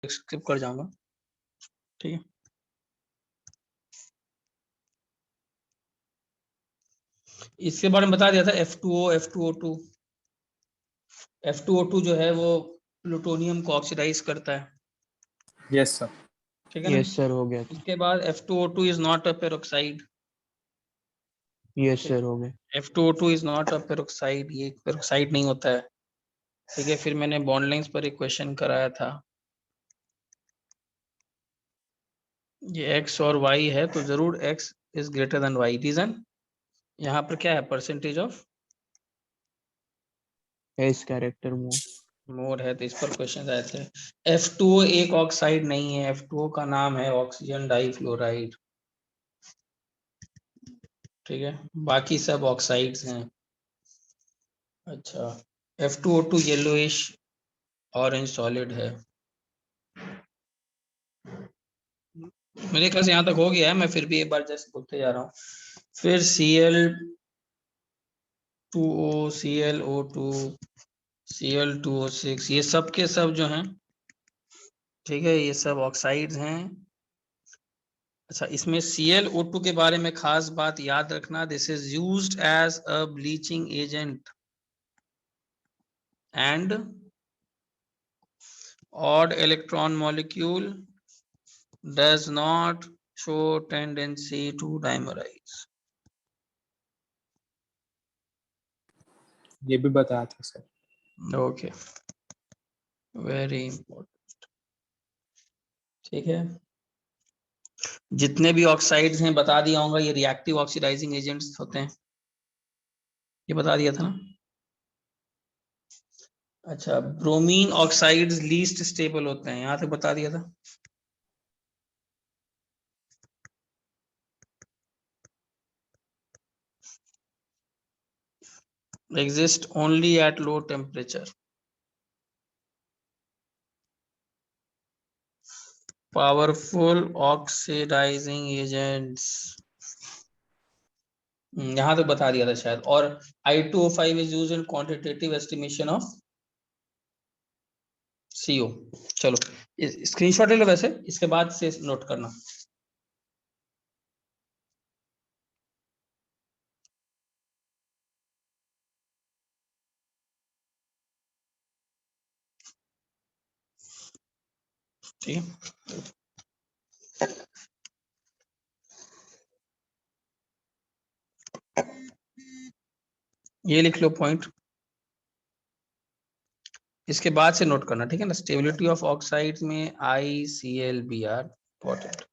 Skip कर जाऊंगा, ठीक है। इसके बारे में बता दिया था F2O F2O2। F2O2 जो है वो प्लूटोनियम को ऑक्सीडाइज करता है। Yes sir. ठीक है ना। यस सर, हो गया। इसके बाद F2O2 is not a peroxide. Yes sir, हो गया। F2O2 is not a peroxide, ये पेरोक्साइड नहीं होता है। ठीक है, फिर मैंने बॉन्ड लेंथ पर एक क्वेश्चन कराया था, ये x और y है तो जरूर x is greater than y। Reason यहाँ पर क्या है, percentage of S character more. More है, तो इस पर क्वेश्चन आए थे। F2O एक ऑक्साइड नहीं है, F2O का नाम है ऑक्सीजन डाइफ्लोराइड। ठीक है, बाकी सब ऑक्साइड्स हैं। अच्छा, F2O2 येलोइश ऑरेंज सॉलिड है। मेरे ख्याल से यहाँ तक हो गया है, मैं फिर भी एक बार जस्ट बोलते जा रहा हूँ। फिर Cl2O ClO2 Cl2O6 ये सब के सब जो हैं, ठीक है, ये सब ऑक्साइड्स हैं। अच्छा, इसमें ClO2 के बारे में खास बात याद रखना, this is used as a bleaching agent and odd electron molecule does not show tendency to dimerize। ये भी बताया था सर। Okay, very important. ठीक है, जितने भी ऑक्साइड्स हैं बता दिया होगा, ये रिएक्टिव ऑक्सीडाइजिंग एजेंट्स होते हैं, ये बता दिया था ना। अच्छा, ब्रोमीन ऑक्साइड्स लीस्ट स्टेबल होते हैं, यहां तक बता दिया था। exist only at low temperature। powerful oxidizing agents, यहां तक बता दिया था शायद। और I2O5 is used in quantitative estimation of CO। चलो स्क्रीनशॉट ले लो, वैसे इसके बाद से नोट करना। ठीक है, ये लिख लो पॉइंट, इसके बाद से नोट करना, ठीक है ना। स्टेबिलिटी ऑफ ऑक्साइड्स में ICl-Br इंपॉर्टेंट।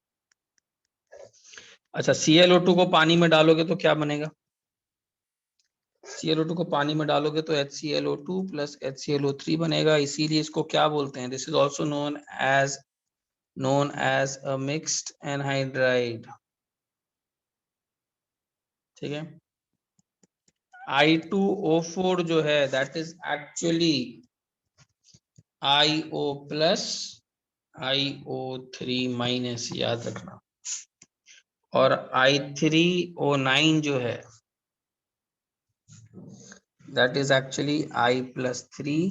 अच्छा, ClO2 को पानी में डालोगे तो क्या बनेगा, ClO2 को पानी में डालोगे तो HClO2 प्लस HClO3 बनेगा, इसीलिए इसको क्या बोलते हैं, this is also known as a mixed anhydride। ठीक है, I2O4 जो है that is actually IO plus IO3 minus, याद रखना। और I3O9 जो है that is actually I+3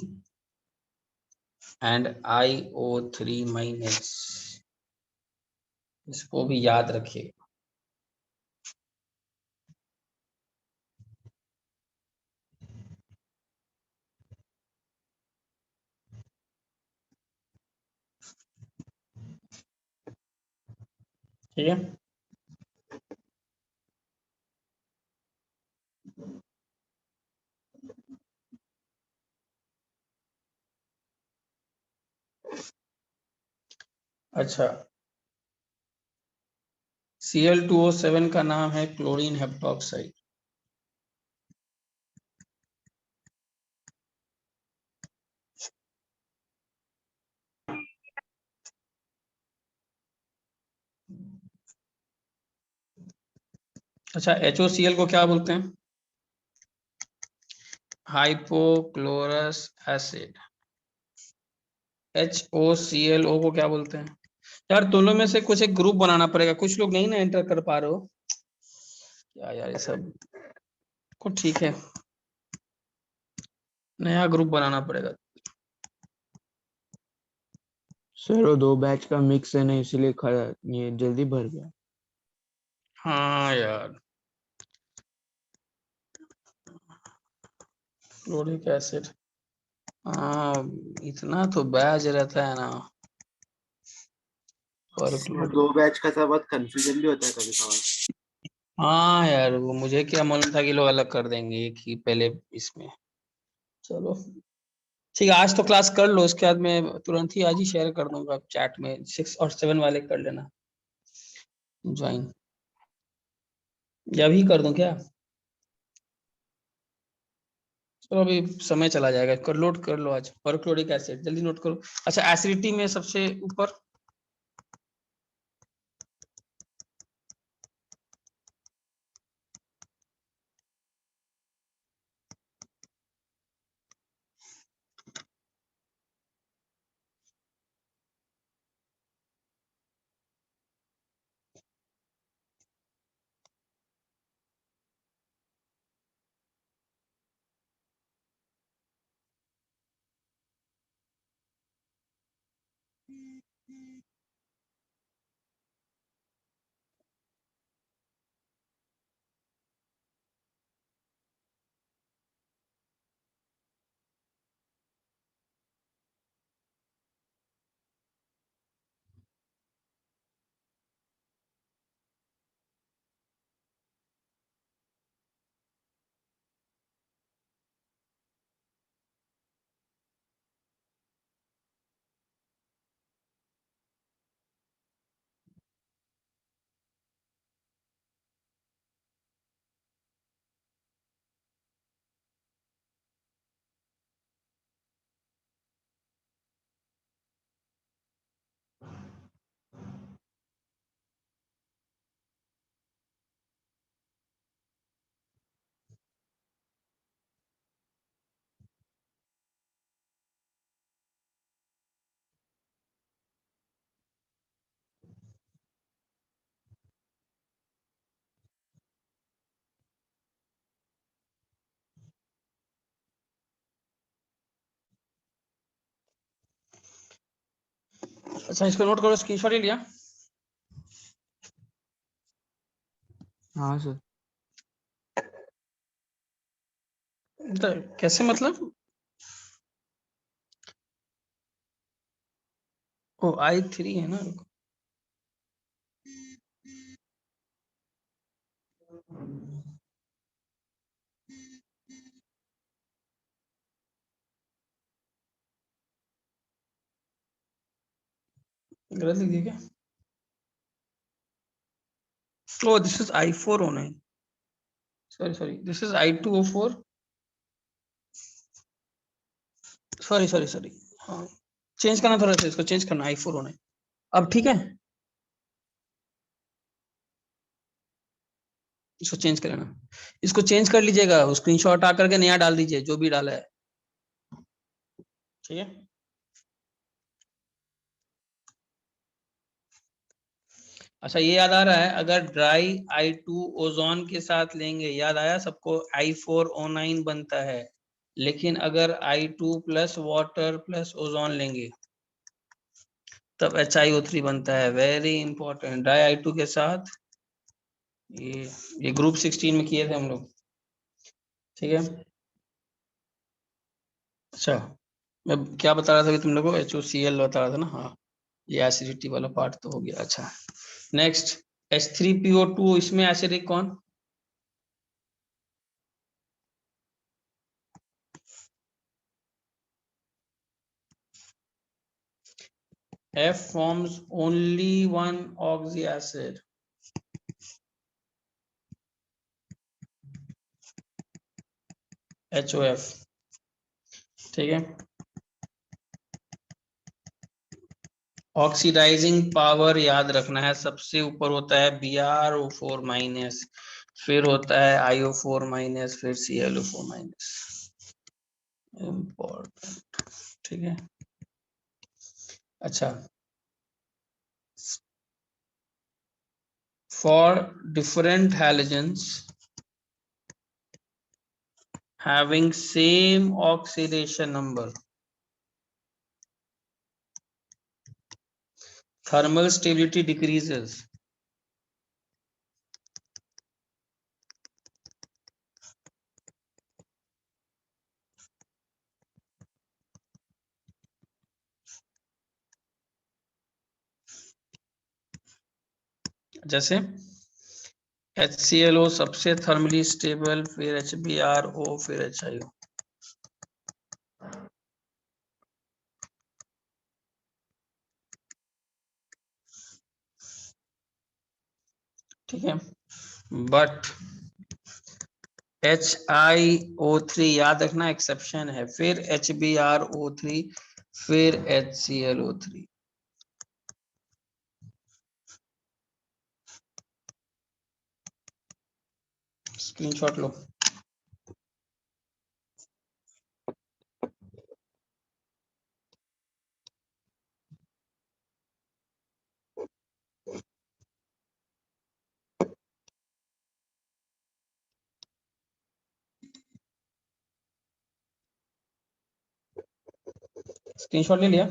and IO3 minus, इसको भी याद रखिएगा। ठीक है, अच्छा, Cl2O7 का नाम है क्लोरीन हेप्टॉक्साइड। अच्छा, HOCl को क्या बोलते हैं, हाइपोक्लोरस एसिड। HOClO को क्या बोलते हैं। यार दोनों में से कुछ एक ग्रुप बनाना पड़ेगा, कुछ लोग नहीं ना एंटर कर पा रहे हो क्या यार, ये सब को ठीक है, नया ग्रुप बनाना पड़ेगा। सर वो 2 बैच का मिक्स है ना, इसलिए ये जल्दी भर गया। हाँ यार, क्लोरिक एसिड, हाँ इतना तो बैच रहता है ना। और और 2 बैच का था, बहुत कंफ्यूजन भी होता है कभी कभार। हाँ यार, वो मुझे क्या मालूम था कि लोग अलग कर देंगे एक ही पहले इसमें। चलो ठीक है, आज तो क्लास कर लो, उसके बाद मैं तुरंत ही आज ही शेयर कर दूंगा चैट में। 6 और 7 वाले कर लेना ज्वाइन, या अभी कर दूं क्या? चलो अभी समय चला जाएगा, कर लोड कर लो आज। परक्लोरिक एसिड जल्दी नोट करो। अच्छा, एसिडिटी में सबसे ऊपर अच्छा इसको नोट करो, स्क्रीनशॉट ही लिया। हाँ सर। तो कैसे मतलब? ओ I3 है ना, रुको। गलत लिख दिया क्या? Oh this is I409, sorry sorry, this is I204, sorry sorry sorry. हाँ चेंज करना थोड़ा सा, इसको चेंज करना I409। अब ठीक है, इसको चेंज कर लेना, इसको चेंज कर लीजिएगा, स्क्रीनशॉट आकर के नया डाल दीजिए जो भी डाला है, ठीक है। अच्छा ये याद आ रहा है, अगर ड्राई I2 ओजोन के साथ लेंगे, याद आया सबको, I409 बनता है। लेकिन अगर I2 plus water plus ozone लेंगे तब HiO3 बनता है। वेरी इंपॉर्टेंट, ड्राई I2 के साथ, ये ग्रुप 16 में किए थे हम लोग, ठीक है। अच्छा मैं क्या बता रहा था अभी तुम लोगों को, HOCl बता रहा था ना, हाँ ये एसिडिटी वाला पार्ट तो हो गया। अच्छा नेक्स्ट, H3PO2, इसमें एसिडिक कौन? F forms only one oxy acid, HOF, ठीक है। ऑक्सीडाइजिंग पावर याद रखना है, सबसे ऊपर होता है BrO4 माइनस, फिर होता है IO4 माइनस, फिर ClO4 माइनस, इम्पोर्टेंट, ठीक है। अच्छा, for different halogens having same oxidation number, thermal stability decreases. जैसे HClO सबसे थर्मली स्टेबल, फिर HBrO, फिर HIO। ठीक है, बट HiO3 याद रखना एक्सेप्शन है, फिर HBrO3, फिर HClO3। स्क्रीनशॉट लो। स्क्रीनशॉट ले लिया?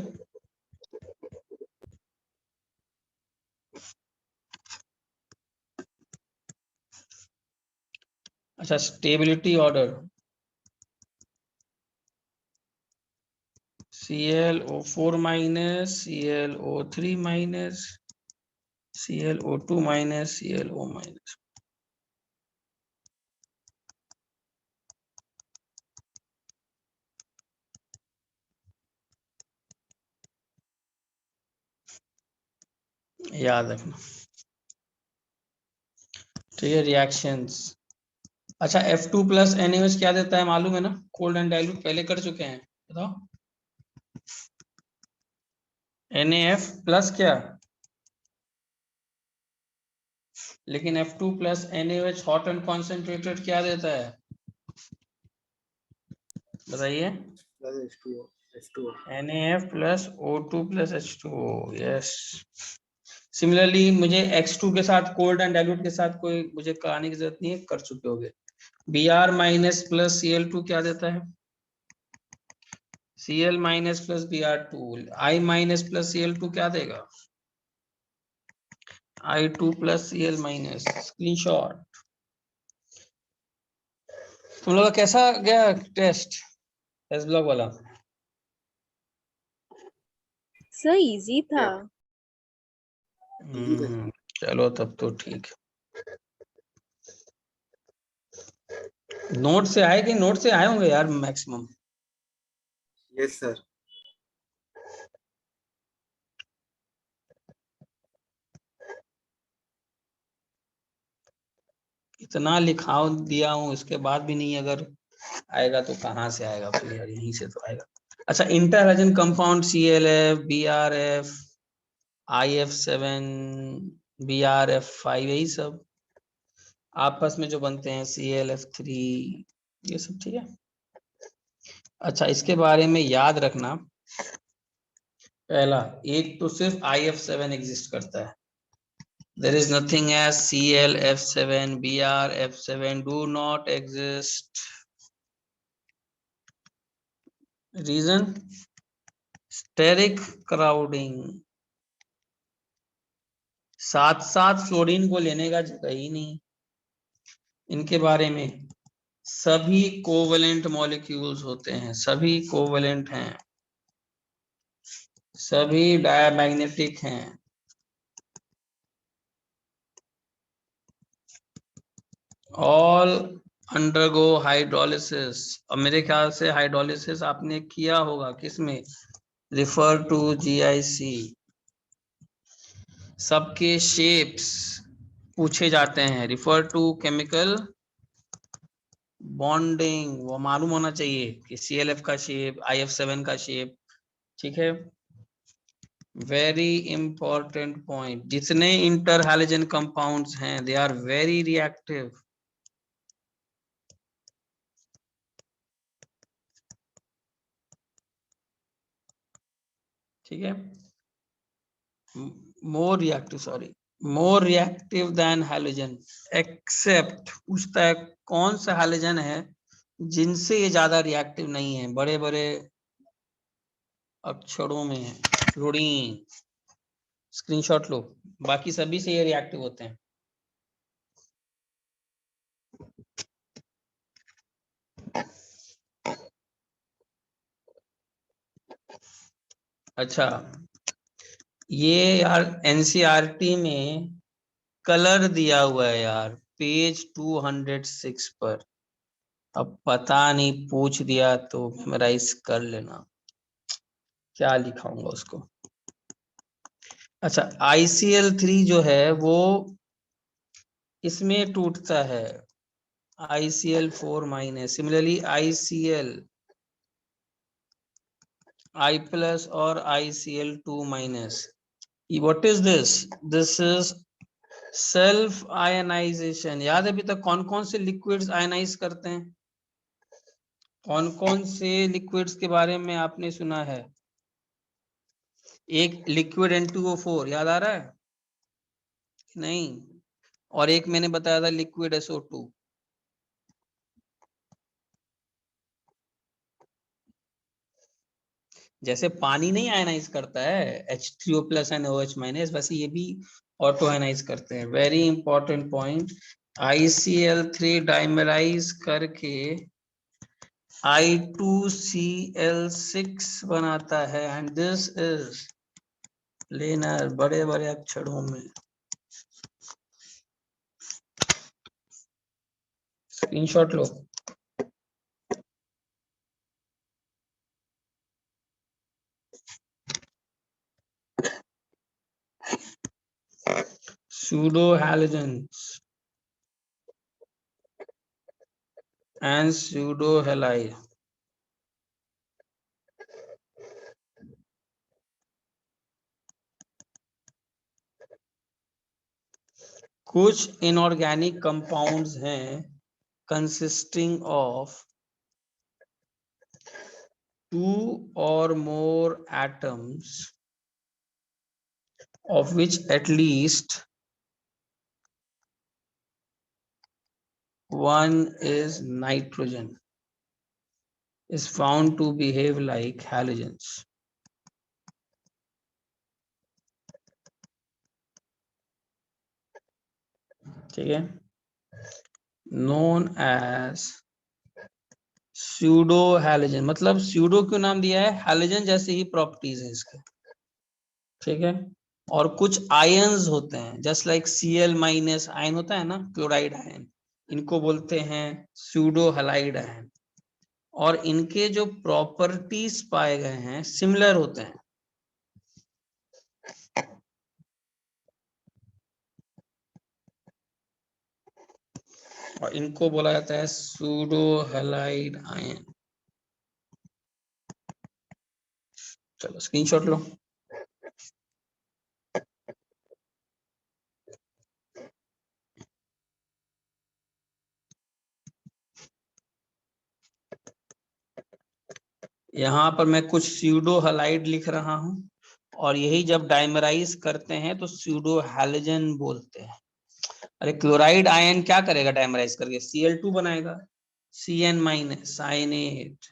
अच्छा, stability order ClO4 minus, ClO3 minus, ClO2 minus, ClO minus. याद रखना, ठीक है। रिएक्शंस, अच्छा F2 प्लस NaOH क्या देता है मालूम है ना? कोल्ड एंड डाइल्यूट पहले कर चुके हैं, बताओ। NaF प्लस क्या? लेकिन F2 plus NaOH hot and concentrated क्या देता है, बताइए? H2O NaF plus O2 plus H2O, yes. Similarly मुझे X2 के साथ कोल्ड एंड डाइल्यूट के साथ कोई मुझे कराने की जरूरत नहीं है, कर चुके होगे। Br माइनस प्लस Cl2 क्या देता है? Cl minus plus Br2। I minus plus Cl2 क्या देगा? I2 plus Cl minus. Screenshot. तुम लोग का कैसा गया टेस्ट, एस ब्लॉक वाला? सर इजी था। चलो तब तो ठीक। नोट से आए कि नोट से आए होंगे यार मैक्सिमम। Yes sir. इतना लिखाव दिया हूँ, इसके बाद भी नहीं अगर आएगा तो कहाँ से आएगा फिर यार, यहीं से तो आएगा। अच्छा, inter hydrogen compound ClF, BrF, IF7, BrF5, यही सब आपस में जो बनते हैं, ClF3, ये सब, ठीक है। अच्छा, इसके बारे में याद रखना, पहला एक तो सिर्फ IF7 एग्जिस्ट करता है, there is nothing as ClF7, BrF7 do not exist. Reason, steric crowding, साथ साथ फ्लोरीन को लेने का जगह ही नहीं। इनके बारे में सभी कोवेलेंट मॉलिक्यूल्स होते हैं, सभी कोवेलेंट हैं, सभी डायमैग्नेटिक हैं। All undergo hydrolysis. अब मेरे ख्याल से हाइड्रोलिसिस आपने किया होगा, किसमें? Refer to GIC। सबके शेप्स पूछे जाते हैं, रिफर टू केमिकल बॉन्डिंग, वो मालूम होना चाहिए कि ClF का शेप, IF7 का शेप, ठीक है। वेरी इंपॉर्टेंट पॉइंट, जितने इंटर हैलोजन कंपाउंड्स हैं दे आर वेरी रिएक्टिव। ठीक है, more reactive than halogen, except, पूछता है कौन सा हैलोजन है जिनसे ये ज्यादा रिएक्टिव नहीं है, बड़े बड़े अक्षरों में है, फ्लोरीन। स्क्रीनशॉट लो, बाकी सभी से ये रिएक्टिव होते हैं। अच्छा, ये यार एनसीईआरटी में कलर दिया हुआ है यार, पेज 206 पर। अब पता नहीं, पूछ दिया तो मेमोराइज कर लेना, क्या लिखाऊंगा उसको। अच्छा, ICl3 जो है वो इसमें टूटता है, ICl4-, सिमिलरली ICl I+ और ICl2-। What is this? This is self ionisation. याद है अभी तक कौन कौन से लिक्विड्स आयनाइज करते हैं? कौन कौन से लिक्विड्स के बारे में आपने सुना है? एक लिक्विड N2O4 याद आ रहा है? नहीं। और एक मैंने बताया था लिक्विड SO2। जैसे पानी नहीं आयनाइज करता है H3O+ एंड OH-, वैसे ये भी ऑटो आयनाइज करते हैं। Very important point, ICl3 dimerise करके I2Cl6 बनाता है, एंड दिस इज लेनर, बड़े बड़े अक्षरों में। Screenshot low. pseudo halogens and pseudo halide। कुछ इनऑर्गेनिक कंपाउंड्स हैं consisting of 2 or more atoms of which at least one is nitrogen is found to behave like halogens। ठीक है, known as pseudo halogen. मतलब pseudo क्यों नाम दिया है? Halogen जैसे ही प्रॉपर्टीज है इसके। ठीक है, और कुछ आयंस होते हैं जस्ट लाइक Cl- आयन होता है ना, क्लोराइड आयन, इनको बोलते हैं स्यूडो हैलाइड आयन। और इनके जो प्रॉपर्टीज पाए गए हैं सिमिलर होते हैं। और इनको बोला जाता है स्यूडो हैलाइड आयन। चलो स्क्रीनशॉट लो। यहाँ पर मैं कुछ स्यूडो हैलाइड लिख रहा हूं, और यही जब डाइमराइज करते हैं तो स्यूडो हैलोजन बोलते हैं। अरे क्लोराइड आयन क्या करेगा डाइमराइज करके? Cl2 बनाएगा, Cn- साइनेट।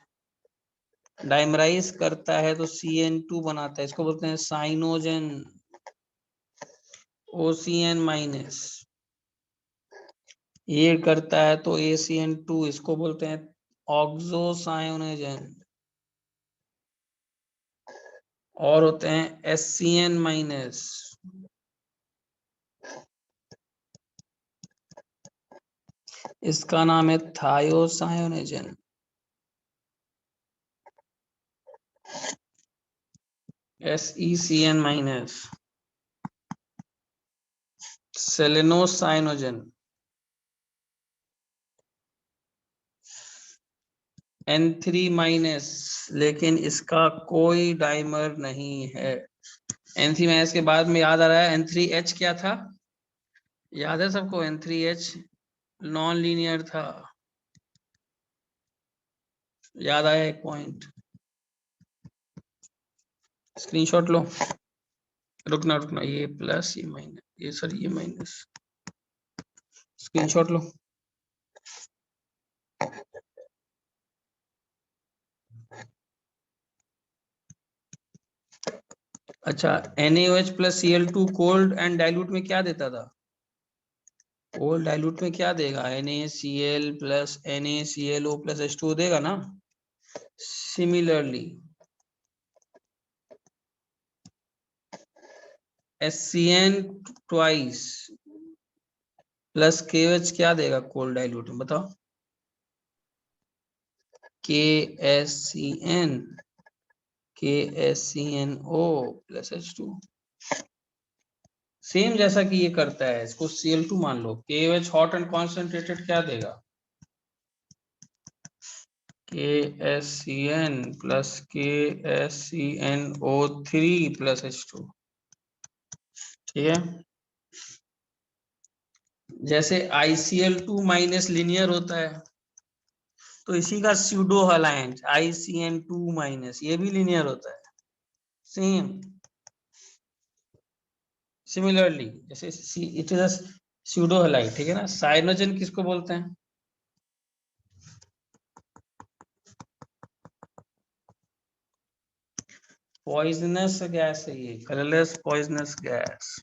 डाइमराइज करता है तो CN2 बनाता है, इसको बोलते हैं साइनोजन। OCN-, ये करता है तो ACN2, इसको बोलते हैं ऑक्सोसाइनोजन। और होते हैं SCN-, इसका नाम है थायोसाइनोजन। SECN-, सेलेनोसाइनोजन। N3-, लेकिन इसका कोई डाइमर नहीं है। N3- के बाद में याद आ रहा है N3H क्या था? याद है सबको? N3H नॉन लीनियर था। याद आया एक पॉइंट? स्क्रीनशॉट लो। रुकना रुकना, ये प्लस, ये माइनस, ये सॉरी ये माइनस। स्क्रीनशॉट लो। अच्छा, NaOH plus Cl2 cold and dilute में क्या देता था? कोल्ड डाइल्यूट में क्या देगा? NaCl plus NaClO plus H2O देगा ना। Similarly HCN twice plus KOH क्या देगा कोल्ड डाइल्यूट में, बताओ? KSCNO plus H2। सेम जैसा कि ये करता है, इसको Cl2 मान लो। KOH हॉट एंड कॉन्सेंट्रेटेड क्या देगा? KSCN plus KSCNO3 plus H2। ठीक है, जैसे ICl2 माइनस लिनियर होता है, तो इसी का स्यूडो हलाइंस ICN2 माइनस, ये भी लिनियर होता है। सेम सिमिलरली जैसे it is a pseudo halide, ठीक है ना। साइनोजन किसको बोलते हैं? पॉइजनस गैस है ये, कलरलेस पॉइजनस गैस।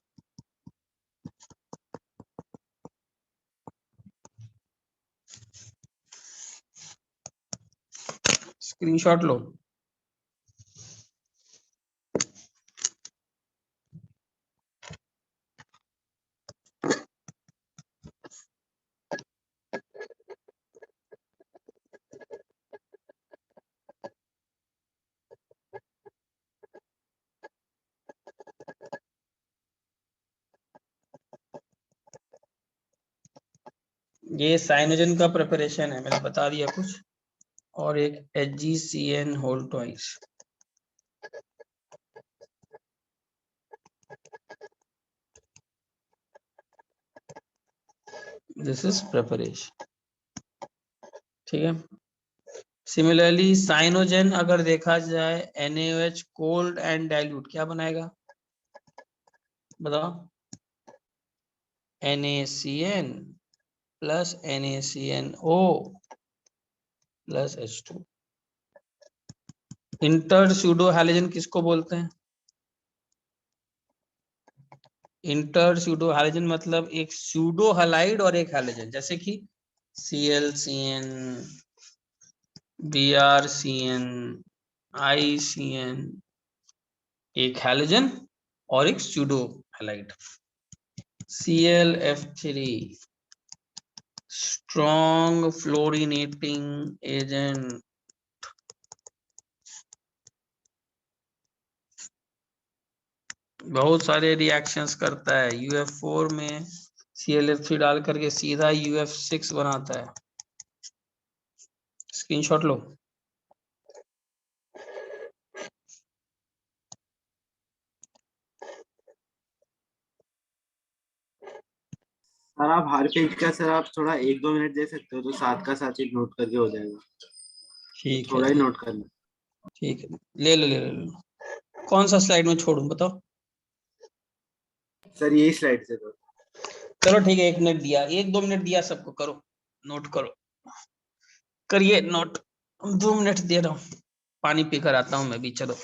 स्क्रीनशॉट लो। ये साइनोजन का प्रिपरेशन है, मैंने बता दिया कुछ। और एक HgCN whole twice, this is preparation. ठीक है, सिमिलरली साइनोजन अगर देखा जाए NaOH कोल्ड एंड डाइल्यूट क्या बनाएगा, बताओ? NaCN plus NaCNO plus H2। Inter pseudo halogen किसको बोलते हैं? इंटर स्यूडो हैलोजन मतलब एक स्यूडो हैलाइड और एक हैलोजन, जैसे कि ClCN, BrCN, ICN, एक हैलोजन और एक pseudo halide. ClF3 strong fluorinating agent, बहुत सारे रिएक्शंस करता है। UF4 में ClF3 डाल करके सीधा UF6 बनाता है। स्क्रीनशॉट लो। सर आप हर पेज का सर आप थोड़ा 1-2 मिनट दे सकते हो तो साथ का साथ ही नोट करके हो जाएगा। ठीक है, थोड़ा ही नोट करना। ठीक है, ले लो। कौन सा स्लाइड में छोड़ूं, बताओ? सर यही स्लाइड से तो। चलो ठीक है, 1 मिनट दिया, 1-2 मिनट दिया सबको, करो नोट करो, करिए नोट। 2 मिनट दे रहा हूँ, पानी पीकर आता हूँ मैं भी, चलो।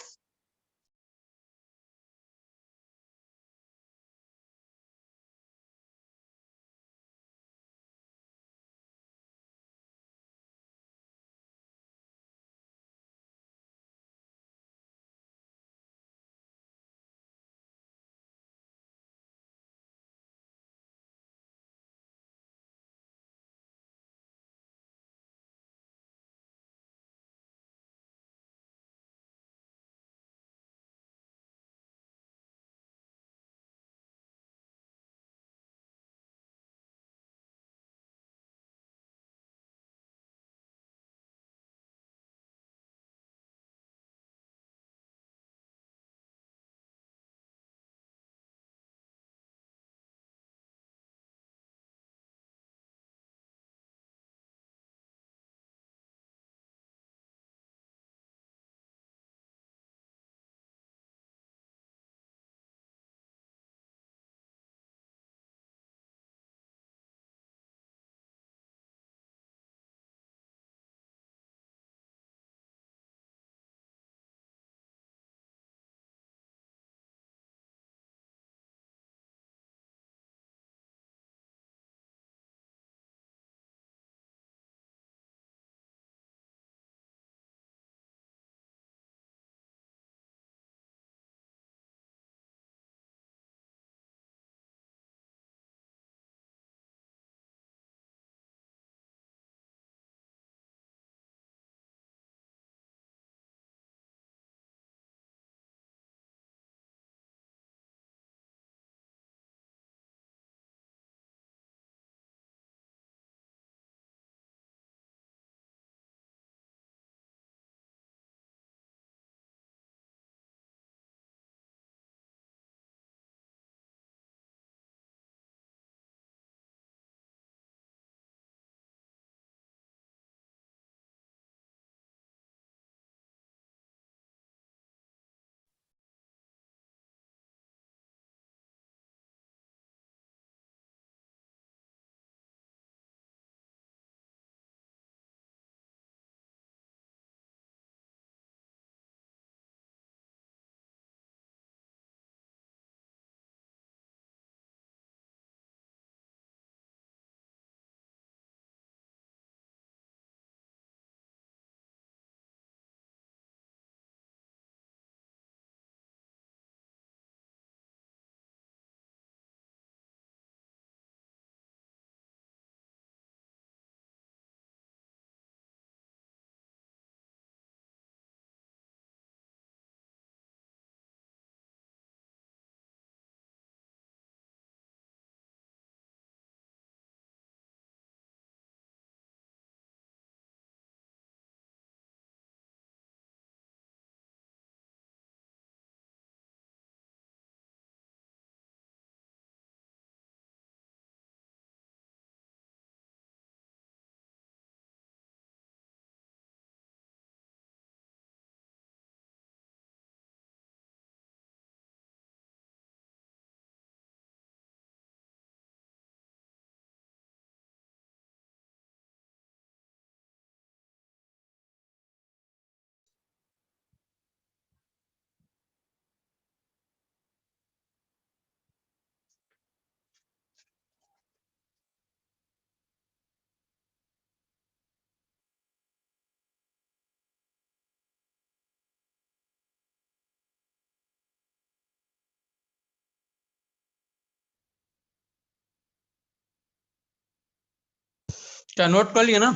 क्या नोट कर लिया ना?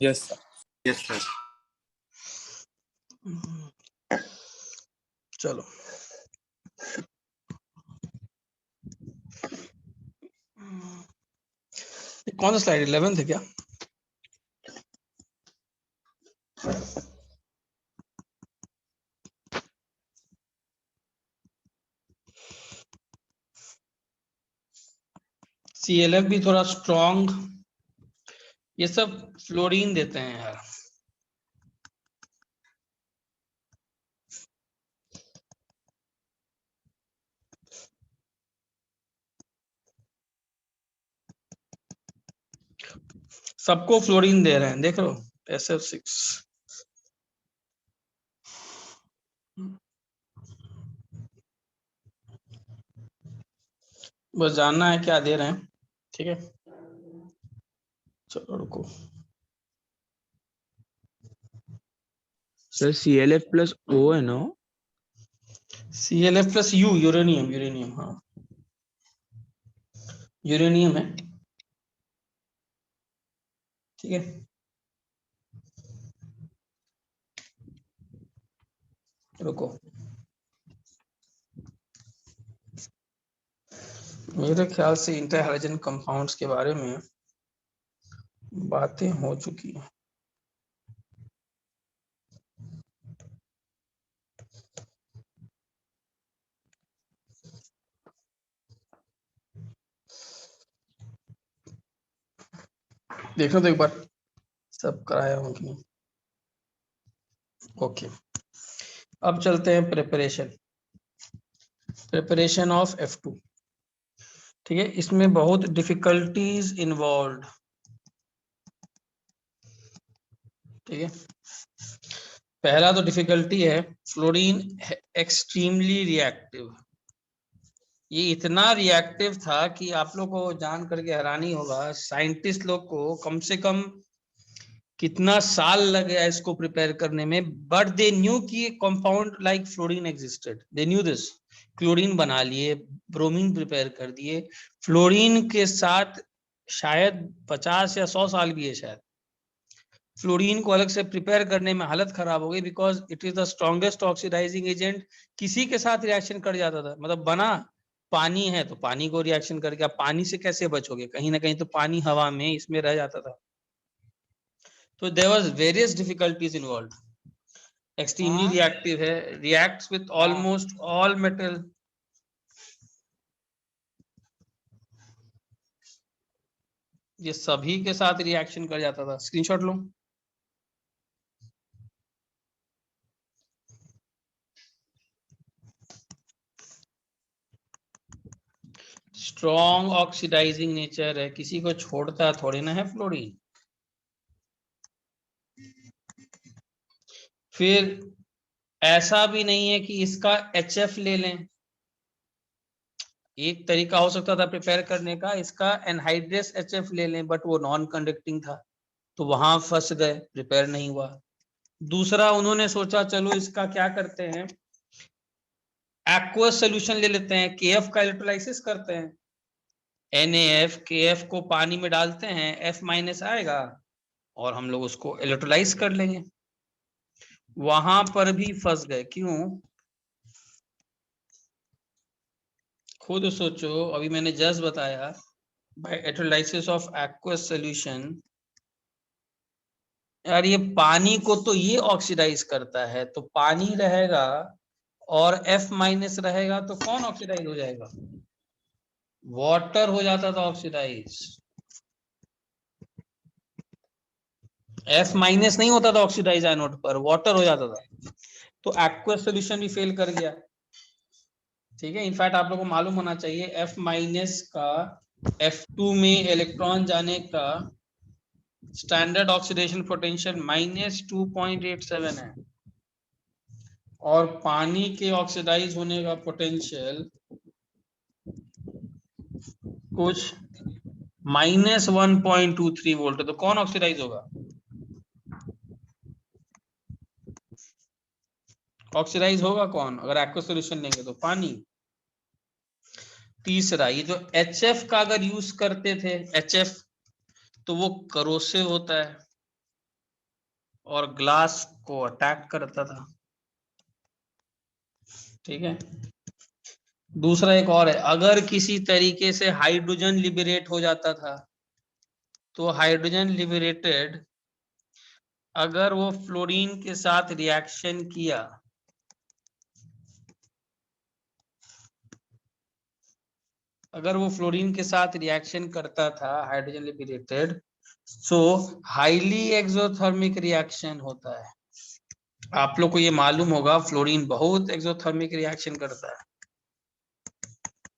Yes, sir. Yes sir. चलो ये कौन सा स्लाइड 11 है क्या? CLF भी थोड़ा स्ट्रॉन्ग, ये सब फ्लोरीन देते हैं यार। सबको फ्लोरीन दे रहे हैं, देख लो SF6। बस जानना है क्या दे रहे हैं, ठीक है। चलो रुको, सर CLF प्लस O है ना? CLF plus U, uranium, uranium, हाँ यूरेनियम है, ठीक है। रुको, मेरे ख्याल से इंटर हैलोजन कंपाउंड्स के बारे में बातें हो चुकी हैं। देखो तो एक बार सब कराया हूँ कि नहीं। ओके, अब चलते हैं प्रिपरेशन ऑफ F2, ठीक है। इसमें बहुत डिफिकल्टीज इन्वॉल्व, ठीक है। पहला तो डिफिकल्टी है फ्लोरीन एक्सट्रीमली रिएक्टिव। ये इतना रिएक्टिव था कि आप लोग को जान करके हैरानी होगा, साइंटिस्ट लोग को कम से कम कितना साल लग गया इसको प्रिपेयर करने में, बट दे न्यू कि compound like fluorine existed, they knew this. Chlorine बना लिए, ब्रोमीन प्रिपेयर कर दिए, फ्लोरीन के साथ शायद 50 या 100 साल भी है शायद। फ्लोरीन को अलग से प्रिपेयर करने में हालत खराब हो गई, because it is the strongest oxidising agent. किसी के साथ रिएक्शन कर जाता था, मतलब बना पानी है तो पानी को रिएक्शन करके, आप पानी से कैसे बचोगे, कहीं ना कहीं तो पानी हवा में इसमें रह जाता था। तो there was various difficulties involve. Extremely reactive है, reacts with almost all metal. ये सभी के साथ रिएक्शन कर जाता था। स्क्रीनशॉट लो। स्ट्रॉन्ग ऑक्सीडाइजिंग नेचर है, किसी को छोड़ता थोड़ी ना है फ्लोरीन। फिर ऐसा भी नहीं है कि इसका HF ले लें, एक तरीका हो सकता था प्रिपेयर करने का, इसका एनहाइड्रस HF ले लें, बट वो नॉन कंडक्टिंग था तो वहां फंस गए, प्रिपेयर नहीं हुआ। दूसरा उन्होंने सोचा चलो इसका क्या करते हैं, एक्वस सोल्यूशन ले लेते हैं, KF का इलेक्ट्रोलाइसिस करते हैं, NaF KF को पानी में डालते हैं, F- आएगा और हम लोग उसको इलेक्ट्रोलाइज कर लेंगे। वहां पर भी फंस गए, क्यों? खुद सोचो, अभी मैंने जस्ट बताया, by electrolysis of aqueous solution, यार ये पानी को तो ये ऑक्सीडाइज करता है, तो पानी रहेगा और F- रहेगा तो कौन ऑक्सीडाइज हो जाएगा? वाटर हो जाता था ऑक्सीडाइज। F- नहीं होता था ऑक्सीडाइज एनोड पर, वाटर हो जाता था, तो एक्वस सॉल्यूशन भी फेल कर गया, ठीक है। इनफैक्ट आप लोगों को मालूम होना चाहिए F- का F2 में इलेक्ट्रॉन जाने का स्टैंडर्ड ऑक्सीडेशन पोटेंशियल -2.87 है, और पानी के ऑक्सीडाइज होने का पोटेंशियल कुछ -1.23 वोल्ट है। तो कौन ऑक्सीडाइज होगा? ऑक्सीडाइज होगा कौन अगर एक्वस सॉल्यूशन लेंगे? तो पानी। तीसरा, ये जो HF का अगर यूज करते थे, HF तो वो करोसिव होता है और ग्लास को अटैक करता था। ठीक है। दूसरा एक और है, अगर किसी तरीके से हाइड्रोजन लिबरेट हो जाता था तो हाइड्रोजन लिबरेटेड अगर वो फ्लोरीन के साथ रिएक्शन किया अगर वो फ्लोरीन के साथ रिएक्शन करता था हाइड्रोजन लिबरेटेड, सो हाईली एक्सोथर्मिक रिएक्शन होता है। आप लोग को ये मालूम होगा फ्लोरीन बहुत एक्सोथर्मिक रिएक्शन करता है।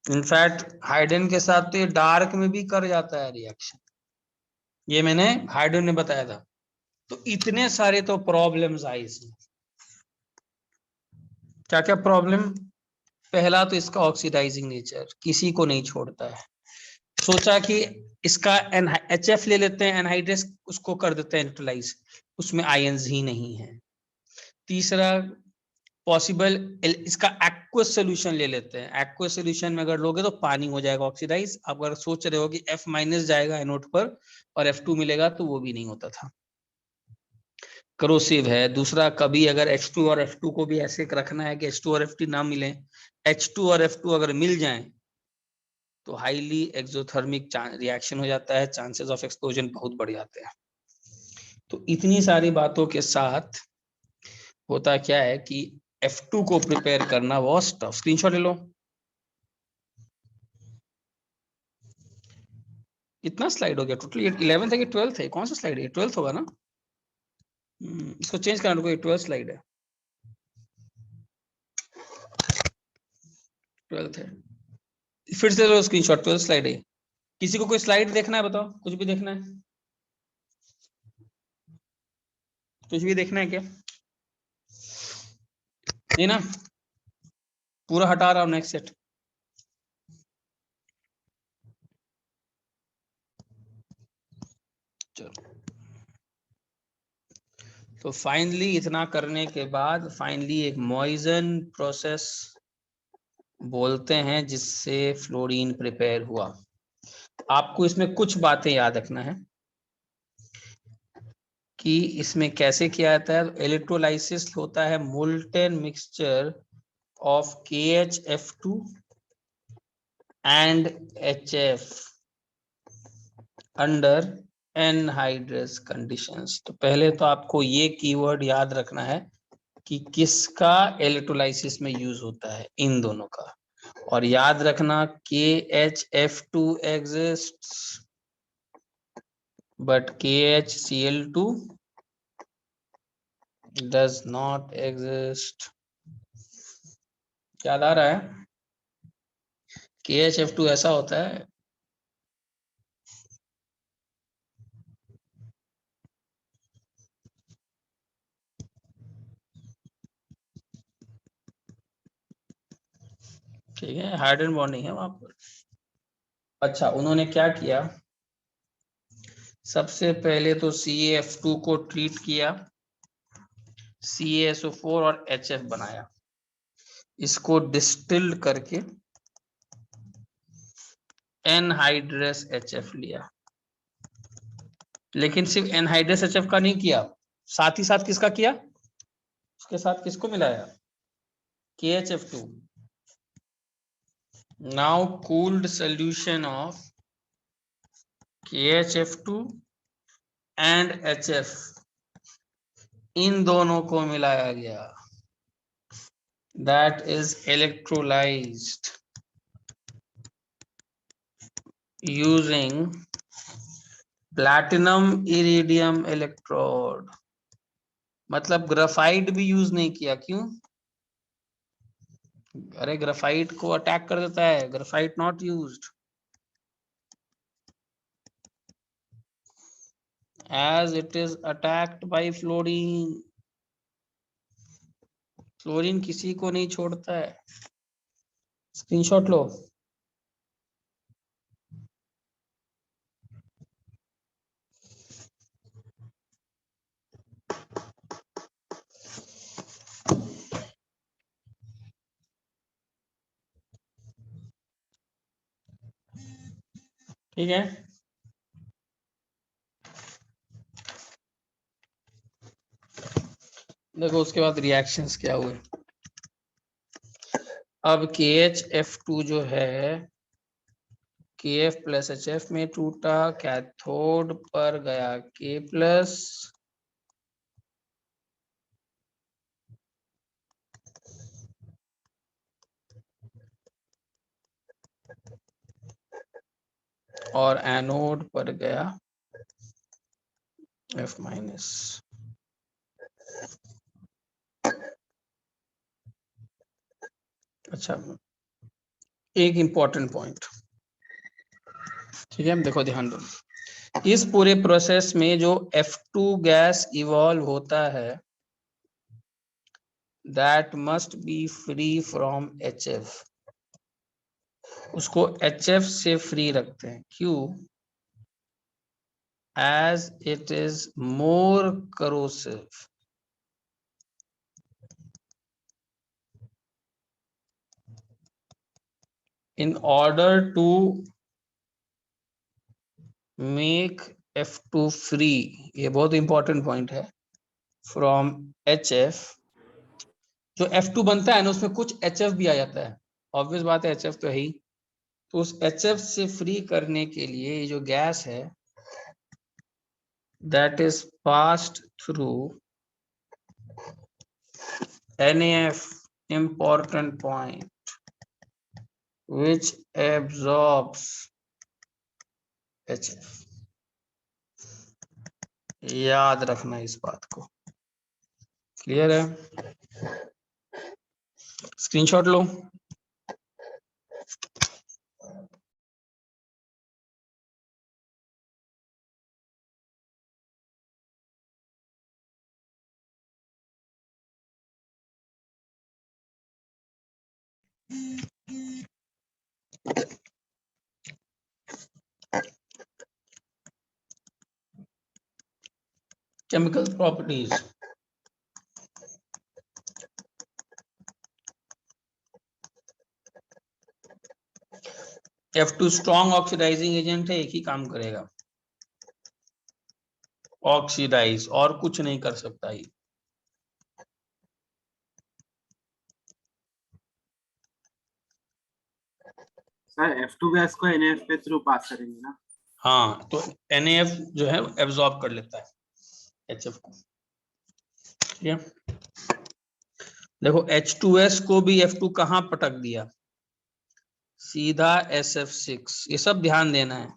इनफैक्ट हाइड्रोजन के साथ तो ये डार्क में भी कर जाता है रिएक्शन, ये मैंने हाइड्रोजन ने बताया था। तो इतने सारे तो प्रॉब्लम्स आई इसमें। क्या क्या प्रॉब्लम? पहला तो इसका ऑक्सीडाइजिंग नेचर किसी को नहीं छोड़ता है। सोचा कि इसका HF ले लेते हैं, एनहाइड्रेस उसको कर देते हैं न्यूट्रलाइज, उसमें आयंस ही नहीं है। तीसरा पॉसिबल इसका एक्वस सोल्यूशन ले लेते हैं, एक्वस सोल्यूशन में अगर लोगे तो पानी हो जाएगा ऑक्सीडाइज। आप अगर सोच रहे हो कि F- जाएगा एनोड पर और F2 मिलेगा, तो वो भी नहीं होता था, करोसिव है। दूसरा, कभी अगर H2 और F2 को भी ऐसे रखना है कि H2 और F2 ना मिले, H2 और F2 अगर मिल जाएं तो हाईली एक्सोथर्मिक रिएक्शन हो जाता है, चांसेस ऑफ एक्सप्लोजन बहुत बढ़ जाते हैं। तो इतनी सारी बातों के साथ होता क्या है कि F2 को प्रिपेयर करना वॉज टफ। स्क्रीनशॉट ले लो। इतना स्लाइड हो गया टोटली? 11th है कि 12th है? कौन सा स्लाइड है? 12th होगा ना? इसको चेंज करना, रुको, 12th स्लाइड है, 12th है। फिर से लो स्क्रीनशॉट, 12th स्लाइड है। किसी को कोई स्लाइड देखना है? बताओ, कुछ भी देखना है? कुछ भी देखना है क्या? नहीं ना? पूरा हटा रहा हूं, नेक्स्ट सेट। चलो, तो फाइनली इतना करने के बाद फाइनली एक मॉइजन प्रोसेस बोलते हैं जिससे फ्लोरीन प्रिपेयर हुआ। आपको इसमें कुछ बातें याद रखना है कि इसमें कैसे किया जाता है। इलेक्ट्रोलाइसिस होता है molten mixture of KHF2 and HF under anhydrous conditions. तो पहले तो आपको ये कीवर्ड याद रखना है कि किसका इलेक्ट्रोलाइसिस में यूज होता है, इन दोनों का। और याद रखना KHF2 exists but KHCl2 does not exist। याद आ रहा है? KHF2 ऐसा होता है, ठीक है, हाइड्रोजन बॉन्ड नहीं है वहां पर। अच्छा, उन्होंने क्या किया, सबसे पहले तो CaF2 को ट्रीट किया, CaSO4 और HF बनाया, इसको डिस्टिल्ड करके एनहाइड्रस HF लिया। लेकिन सिर्फ एनहाइड्रस HF का नहीं किया, साथ ही साथ किसका किया? उसके साथ किसको मिलाया? KHF2। Now cooled solution of KHF2 and HF, इन दोनों को मिलाया गया, that is electrolyzed using platinum iridium electrode। मतलब ग्राफाइट भी यूज नहीं किया, क्यों? अरे ग्राफाइट को अटैक कर देता है, graphite not used as it is attacked by fluorine. Fluorine किसी को नहीं छोड़ता है। स्क्रीनशॉट लो। ठीक है, देखो उसके बाद रिएक्शंस क्या हुए। अब KHF2 जो है KF प्लस HF में टूटा, कैथोड पर गया K प्लस, और एनोड पर गया F माइनस। अच्छा, एक इंपॉर्टेंट पॉइंट, ठीक है, देखो ध्यान दो। इस पूरे प्रोसेस में जो F2 गैस इवॉल्व होता है that must be free from HF, उसको HF से फ्री रखते हैं। क्यों? As it is more corrosive. In order to make F2 free, ये बहुत इंपॉर्टेंट पॉइंट है, फ्रॉम HF, जो F2 बनता है ना उसमें कुछ HF भी आ जाता है, ऑब्वियस बात है, HF तो है ही। तो उस HF से फ्री करने के लिए ये जो गैस है that is passed through NaF, important point, which absorbs HF। याद रखना इस बात को, क्लियर है? स्क्रीनशॉट लो। Chemical properties, F2 strong oxidising agent है, एक ही काम करेगा, ऑक्सीडाइज, और कुछ नहीं कर सकता ये। सर F2 गैस को NaF के थ्रू पास करेंगे ना? हाँ, तो NaF जो है एब्जॉर्ब कर लेता है HF को, ठीक है। देखो H2S को भी F2 कहाँ पटक दिया, सीधा SF6। ये सब ध्यान देना है,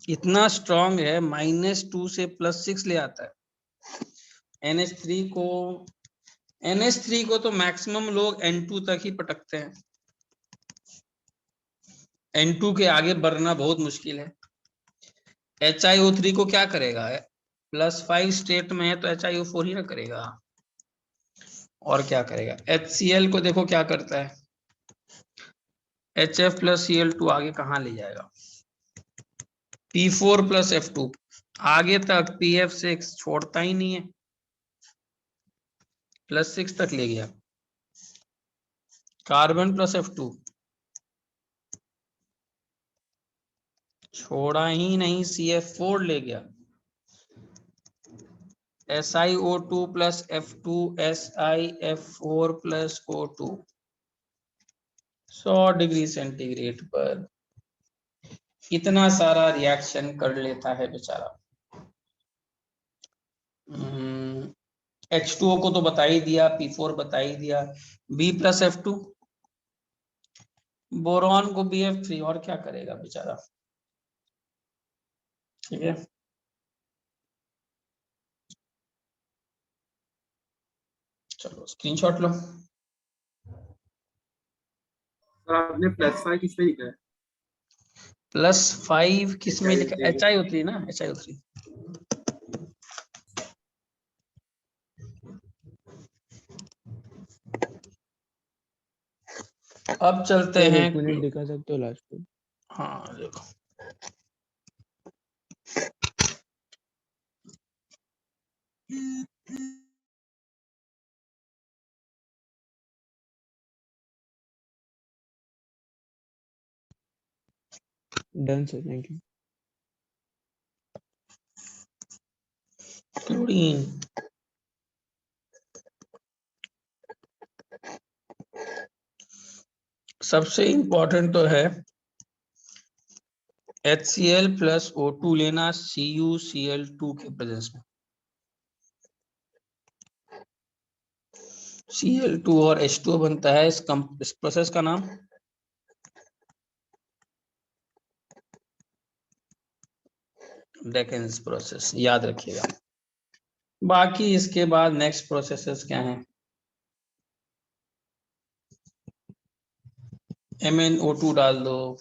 इतना स्ट्रॉन्ग है, -2 से +6 ले आता है। NH3 को तो मैक्सिमम लोग N2 तक ही पटकते हैं, N2 के आगे बढ़ना बहुत मुश्किल है। HiO3 को क्या करेगा, +5 स्टेट में है तो HiO4 ही ना करेगा, और क्या करेगा। HCl को देखो क्या करता है, HF + Cl2 आगे कहाँ ले जाएगा, P4 + F2 आगे तक, PF6 छोड़ता ही नहीं है, +6 तक ले गया। कार्बन + F2 छोड़ा ही नहीं, CF4 ले गया। SiO2 + F2 SiF4 + O2 100 degree centigrade पर इतना सारा रिएक्शन कर लेता है बेचारा। H2O को तो बता ही दिया, P4 बता ही दिया, B + F2, बोरॉन को BF3, और क्या करेगा बेचारा, ठीक है। चलो स्क्रीनशॉट लो। सर आपने +5 किस पे लिखा है? +5 किस में लिखा, HiO3 ना, HiO3। अब चलते सर हैं। 1 मिनट दिखा सकते हो लास्ट पे? हाँ देखो, done sir, thank you. Chlorine सबसे इंपॉर्टेंट तो है HCl प्लस O2 लेना CuCl2 के प्रेजेंस में। Cl2 और H2O बनता है इस प्रोसेस का नाम डेकेंस प्रोसेस, याद रखिएगा। बाकी इसके बाद नेक्स्ट प्रोसेसेस क्या हैं? MnO2 डाल दो,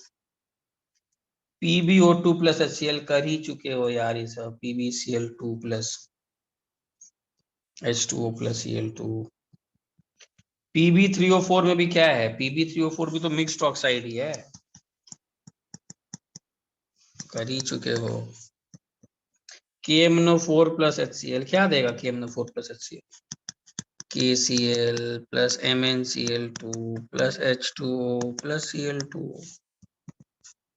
PbO2 प्लस HCl कर ही चुके हो यार ये सब, PbCl2 plus H2O plus Cl2। Pb3O4 में भी क्या है? Pb3O4 भी तो मिक्स्ड ऑक्साइड ही है, कर ही चुके हो। KMnO4 प्लस HCl क्या देगा? KMnO4 plus HCl KCl plus MnCl2 plus H2O plus Cl2।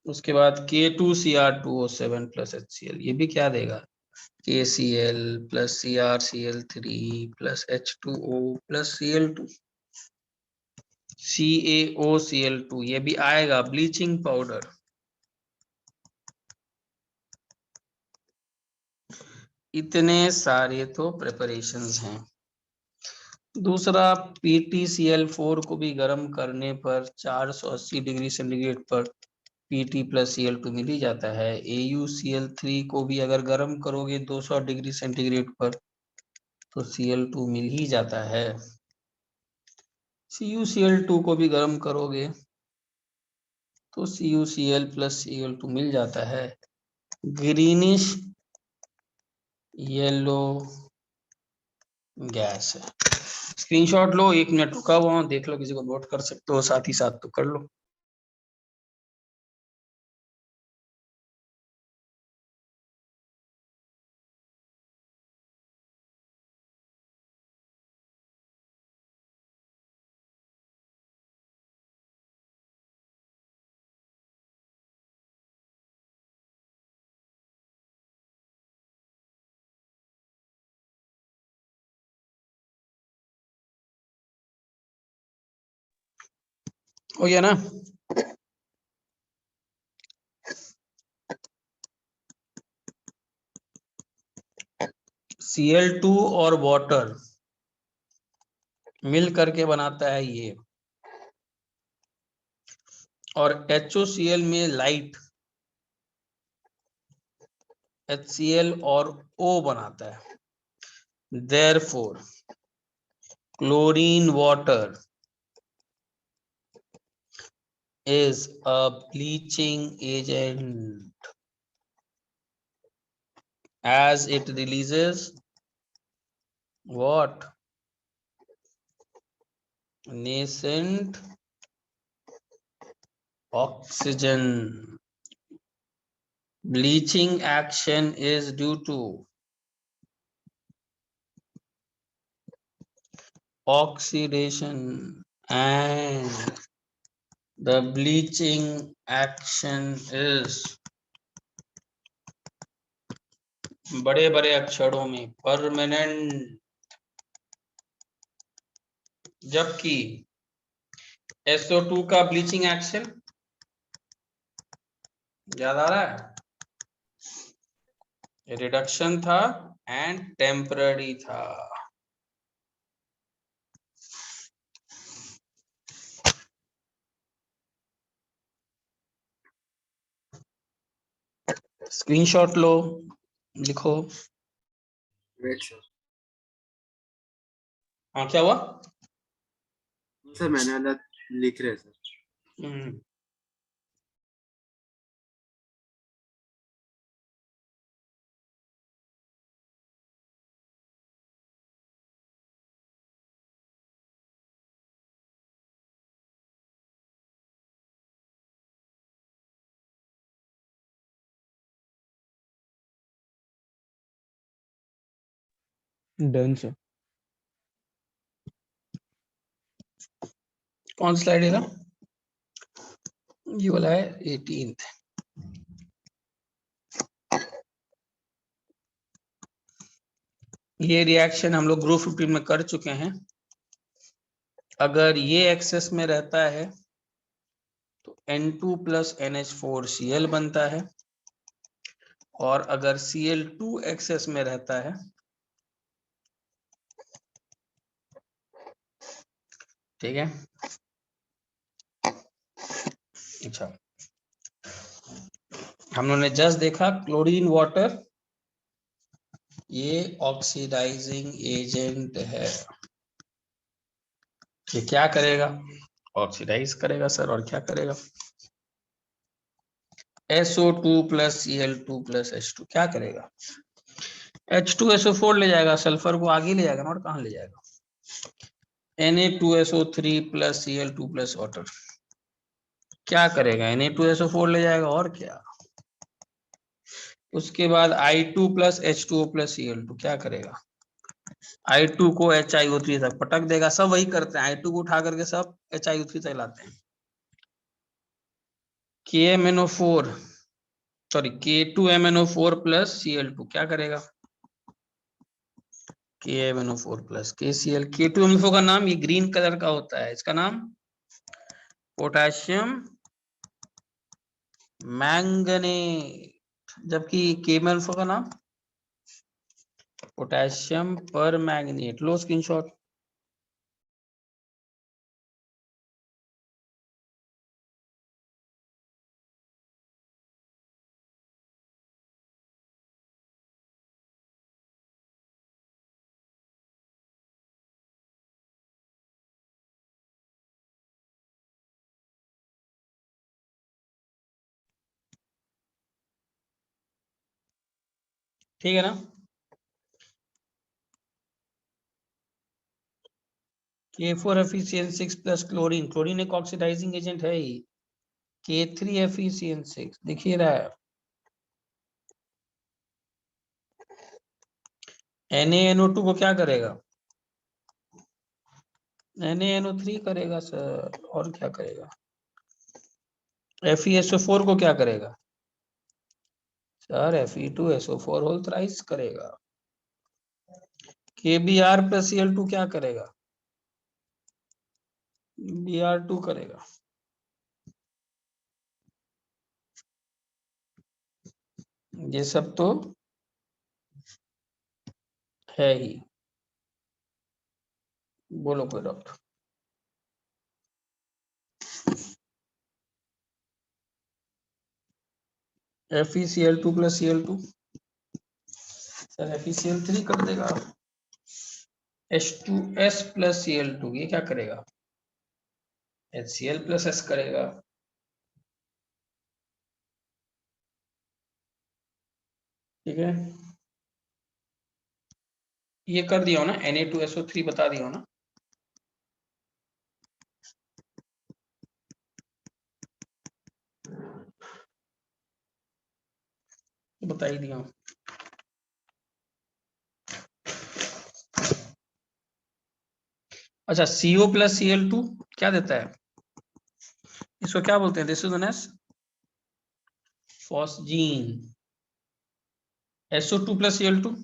उसके बाद K2Cr2O7 प्लस HCl, ये भी क्या देगा? KCl plus CrCl3 plus H2O plus Cl2 CaOCl2, ये भी आएगा ब्लीचिंग पाउडर। इतने सारे तो प्रिपरेशंस हैं। दूसरा PtCl4 को भी गर्म करने पर 480 डिग्री सेंटीग्रेड पर Pt प्लस Cl2 मिल ही जाता है। AuCl3 को भी अगर गर्म करोगे 200 डिग्री सेंटीग्रेड पर तो Cl2 मिल ही जाता है। CuCl2 को भी गर्म करोगे तो CuCl प्लस Cl2 मिल जाता है। ग्रीनिश येलो गैस है। स्क्रीनशॉट लो, 1 मिनट रुका हुआ हूं, देख लो, किसी को नोट कर सकते हो, साथ ही साथ तो कर लो। हो गया ना? Cl2 और वाटर मिल करके बनाता है ये, और HOCl में लाइट HCl और O बनाता है। Therefore, chlorine water is a bleaching agent as it releases what? Nascent oxygen. Bleaching action is due to oxidation, and the bleaching action is बड़े बड़े अक्षरों में परमानेंट, जबकि SO2 का ब्लीचिंग एक्शन याद आ रहा है? रिडक्शन था एंड टेम्पररी था। स्क्रीनशॉट लो, लिखो। Wait sir. हाँ क्या हुआ? सर मैंने वाला लिख रहे सर। Done sir. कौन स्लाइड है? ये वाला है 18th। ये रिएक्शन हम लोग ग्रुप 15 में कर चुके हैं। अगर ये एक्सेस में रहता है N2 प्लस NH4Cl बनता है, और अगर Cl2 एक्सेस में रहता है, ठीक है। अच्छा, हम लोगों ने जस्ट देखा क्लोरीन वाटर ये ऑक्सीडाइजिंग एजेंट है। ये क्या करेगा? ऑक्सीडाइज करेगा सर, और क्या करेगा? SO2 plus Cl2 plus H2 क्या करेगा? H2SO4 ले जाएगा, सल्फर को आगे ले जाएगा ना, और कहाँ ले जाएगा? Na2SO3 plus Cl2 plus water क्या करेगा? Na2SO4 ले जाएगा, और क्या? उसके बाद I2 plus H2O plus Cl2 क्या करेगा? I2 को HiO3 तक पटक देगा। सब वही करते हैं, I2 को उठा करके सब HiO3 तक लाते हैं। KMnO4 sorry K2MnO4 plus Cl2 क्या करेगा? KMnO4 plus KCl। K2MnO4 का नाम ये ग्रीन कलर का होता है, इसका नाम पोटेशियम मैंगनेट, जबकि KMnO4 का नाम पोटेशियम पर मैंगनेट। लो स्क्रीनशॉट। ठीक है ना? K4FeCN6 प्लस क्लोरीन, क्लोरीन एक ऑक्सीडाइजिंग एजेंट है ही। K3FeCN6 दिखिए रहा है। NaNO2 को क्या करेगा? NaNO3 करेगा सर, और क्या करेगा? FeSO4 को क्या करेगा सर? Fe2SO4 होल थ्राइस करेगा। KBr प्लस Cl2 क्या करेगा? Br2 करेगा। ये सब तो है ही। बोलो कोई doctor. FeCl2 plus Cl2 sir FeCl3 कर देगा। H2S प्लस Cl2 ये क्या करेगा? HCl प्लस S करेगा। ठीक है, ये कर दिया हो ना, Na2SO3 बता दिया हो ना। बता ही दिया हूं। अच्छा, CO प्लस Cl2 क्या देता है? इसको क्या बोलते हैं? This is known as phosgene. SO2 plus Cl2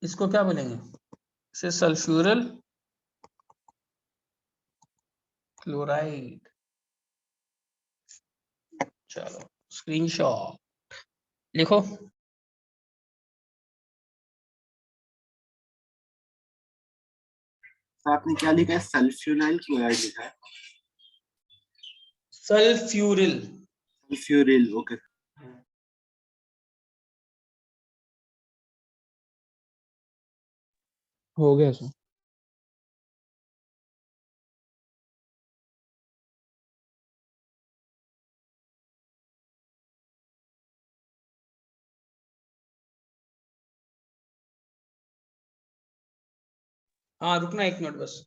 इसको क्या बोलेंगे? इसे सल्फ्यूरल क्लोराइड। चलो स्क्रीनशॉट लिखो। तो आपने क्या लिखा है? सल्फ्यूनाइल क्लोराइड लिखा है। सल्फ्यूरिल। Sulphuryl, okay. हो गया सर। हाँ रुकना 1 मिनट बस।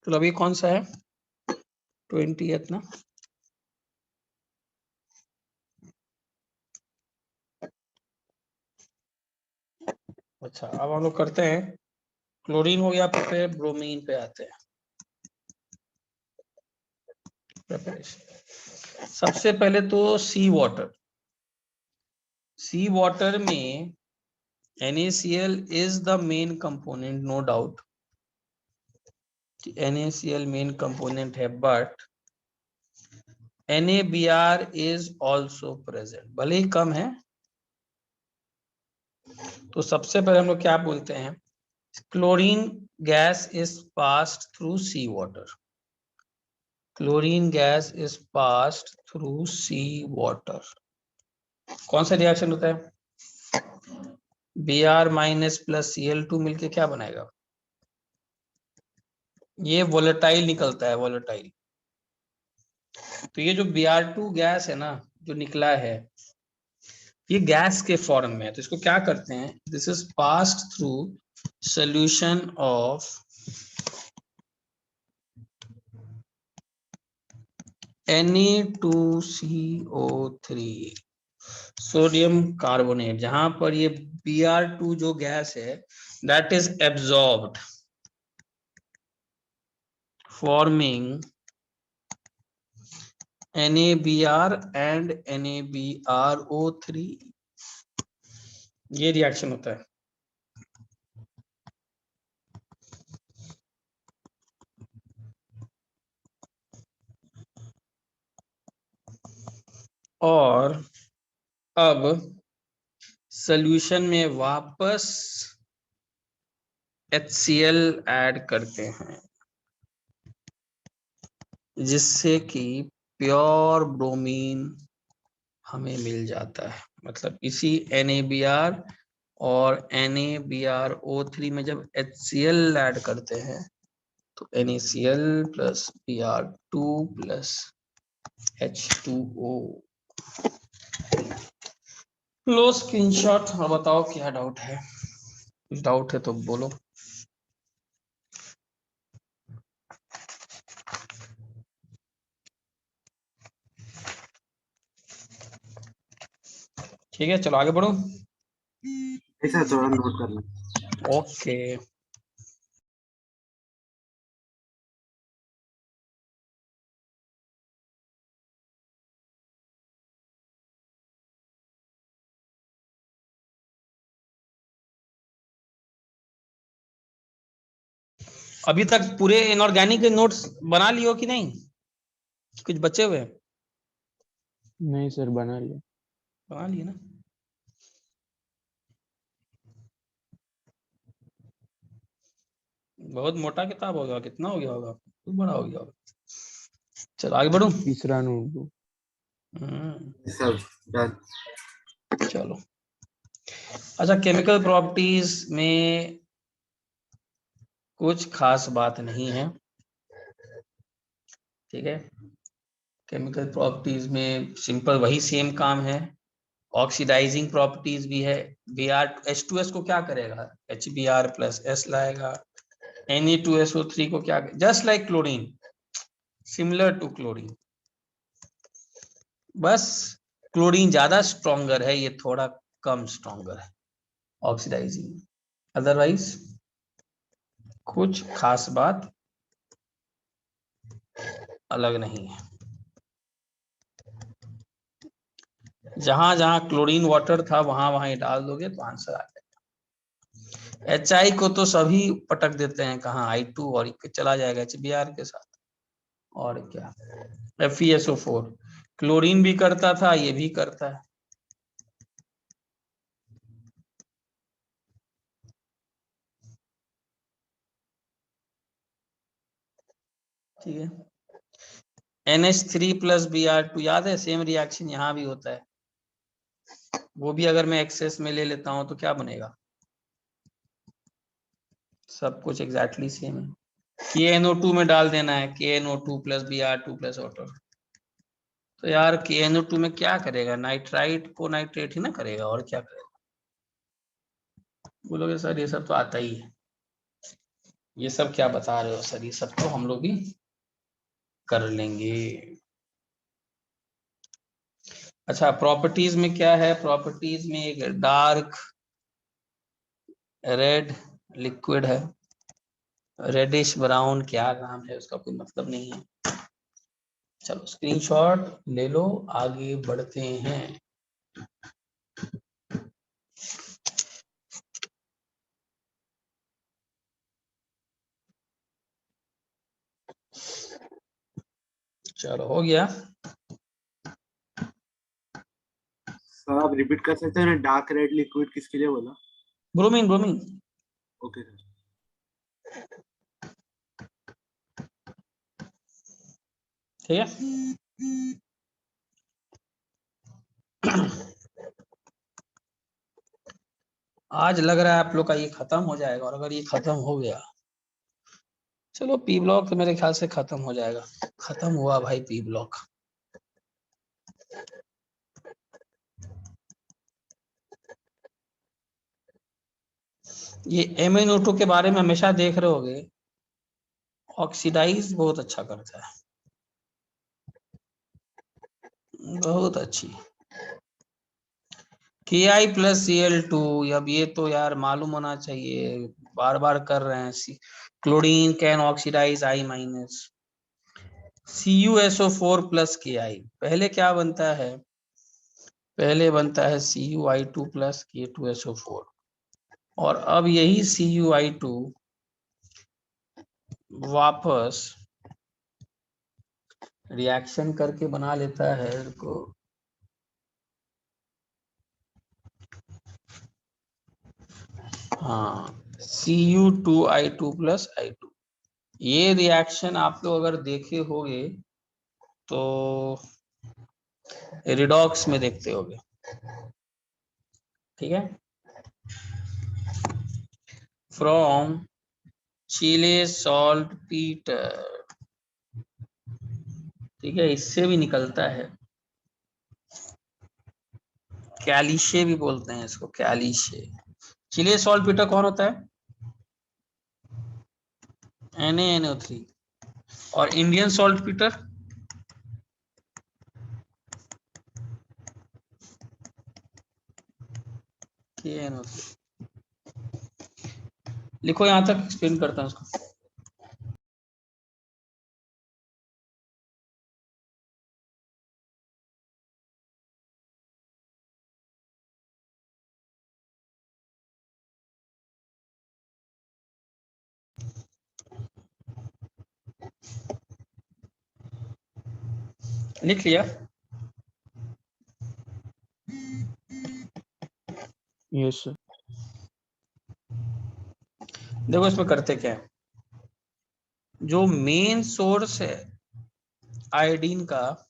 तो अभी कौन सा है 20th ना? अच्छा, अब हम लोग करते हैं, क्लोरीन हो गया, फिर ब्रोमीन पे आते हैं। प्रिपरेशन सबसे पहले तो सी वाटर में NaCl is the main component, no doubt NaCl main component है, but NaBr is also present, भले ही कम है। तो सबसे पहले हम लोग क्या बोलते हैं, chlorine gas is passed through sea water, chlorine gas is passed through sea water. कौन सा रिएक्शन होता है, Br माइनस प्लस Cl2 मिलके क्या बनाएगा, ये वोलेटाइल निकलता है, वोलेटाइल। तो ये जो Br2 गैस है ना, जो निकला है, ये गैस के फॉर्म में है। तो इसको क्या करते हैं, this is passed through solution of Na2CO3 sodium carbonate, जहां पर ये Br2 जो गैस है that is absorbed forming NaBr and NaBrO3, ये रिएक्शन होता है। और अब सॉल्यूशन में वापस HCl ऐड करते हैं, जिससे कि प्योर ब्रोमीन हमें मिल जाता है। मतलब इसी NaBr और NaBrO3 में जब HCl ऐड करते हैं तो NaCl plus Br2 plus H2O। लो स्क्रीनशॉट और बताओ क्या डाउट है, कुछ डाउट है तो बोलो। ठीक है, चलो आगे बढ़ो। ऐसा थोड़ा नोट कर लो। ओके, अभी तक पूरे इनऑर्गेनिक के नोट्स बना लियो कि नहीं, कुछ बचे हुए हैं? नहीं सर, बना लिया। बना लिए ना? बहुत मोटा किताब होगा, कितना हो गया होगा, बहुत बड़ा हो गया होगा। चलो आगे बढ़ो। तीसरा नोटबुक। सब डन। चलो, अच्छा, केमिकल प्रॉपर्टीज में कुछ खास बात नहीं है, ठीक है। केमिकल प्रॉपर्टीज में सिंपल वही सेम काम है, ऑक्सीडाइजिंग प्रॉपर्टीज भी है। Br H2S को क्या करेगा, HBr प्लस S लाएगा, Ne2SO3 को क्या, just like chlorine, similar to chlorine, बस क्लोरीन ज्यादा स्ट्रॉन्गर है, ये थोड़ा कम स्ट्रॉन्गर है ऑक्सीडाइजिंग, अदरवाइज कुछ खास बात अलग नहीं है। जहां जहां क्लोरीन वाटर था वहां वहां ही डाल दोगे तो आंसर आ जाएगा। HI को तो सभी पटक देते हैं, कहाँ I2 और चला जाएगा HBr के साथ, और क्या FeSO4, क्लोरीन भी करता था, ये भी करता है। ठीक है, NH3 प्लस Br2, याद है सेम रिएक्शन यहाँ भी होता है, वो भी अगर मैं एक्सेस में ले लेता हूं तो क्या बनेगा, सब कुछ एग्जैक्टली सेम है। KNO2 में डाल देना है, KNO2 plus Br2 plus water. तो यार KNO2 में क्या करेगा, नाइट्राइट को नाइट्रेट ही ना करेगा, और क्या करेगा। बोलोगे सर ये सब तो आता ही है, ये सब क्या बता रहे हो सर, ये सब तो हम लोग भी कर लेंगे। अच्छा, प्रॉपर्टीज में क्या है? प्रॉपर्टीज में एक डार्क रेड लिक्विड है, रेडिश ब्राउन, क्या नाम है उसका कोई मतलब नहीं है। चलो स्क्रीनशॉट ले लो, आगे बढ़ते हैं। चलो हो गया। सर आप रिपीट कर सकते हैं, डार्क रेड लिक्विड किसके लिए बोला? Bromine, bromine. Okay sir. ठीक है। आज लग रहा है आप लोग का ये खत्म हो जाएगा, और अगर ये खत्म हो गया, चलो पी ब्लॉक तो मेरे ख्याल से खत्म हो जाएगा। खत्म हुआ भाई पी ब्लॉक। ये MnO2 के बारे में हमेशा देख रहे होगे, ऑक्सीडाइज बहुत अच्छा करता है, बहुत अच्छी। Ki+Cl2, अब ये तो यार मालूम होना चाहिए, बार बार कर रहे हैं। Chlorine can oxidise I-, CuSO4 Ki। पहले क्या बनता है? पहले बनता है Cu(I2) K2SO4, और अब यही Cu(I2) वापस रिएक्शन करके बना लेता है को हाँ, Cu2I2 I2। ये रिएक्शन आप लोग अगर देखे होगे तो रिडॉक्स में देखते होगे, ठीक है। फ्रॉम चिले सॉल्ट पीटर, ठीक है, इससे भी निकलता है। कैलिशे भी बोलते हैं इसको, कैलिशे। चिले सॉल्ट पीटर कौन होता है? NaNO3। और इंडियन सॉल्ट पीटर KNO3। लिखो, यहां तक एक्सप्लेन करता हूं इसको। लिख लिया? Yes sir. देखो इसमें करते क्या है, जो मेन सोर्स है आयोडीन का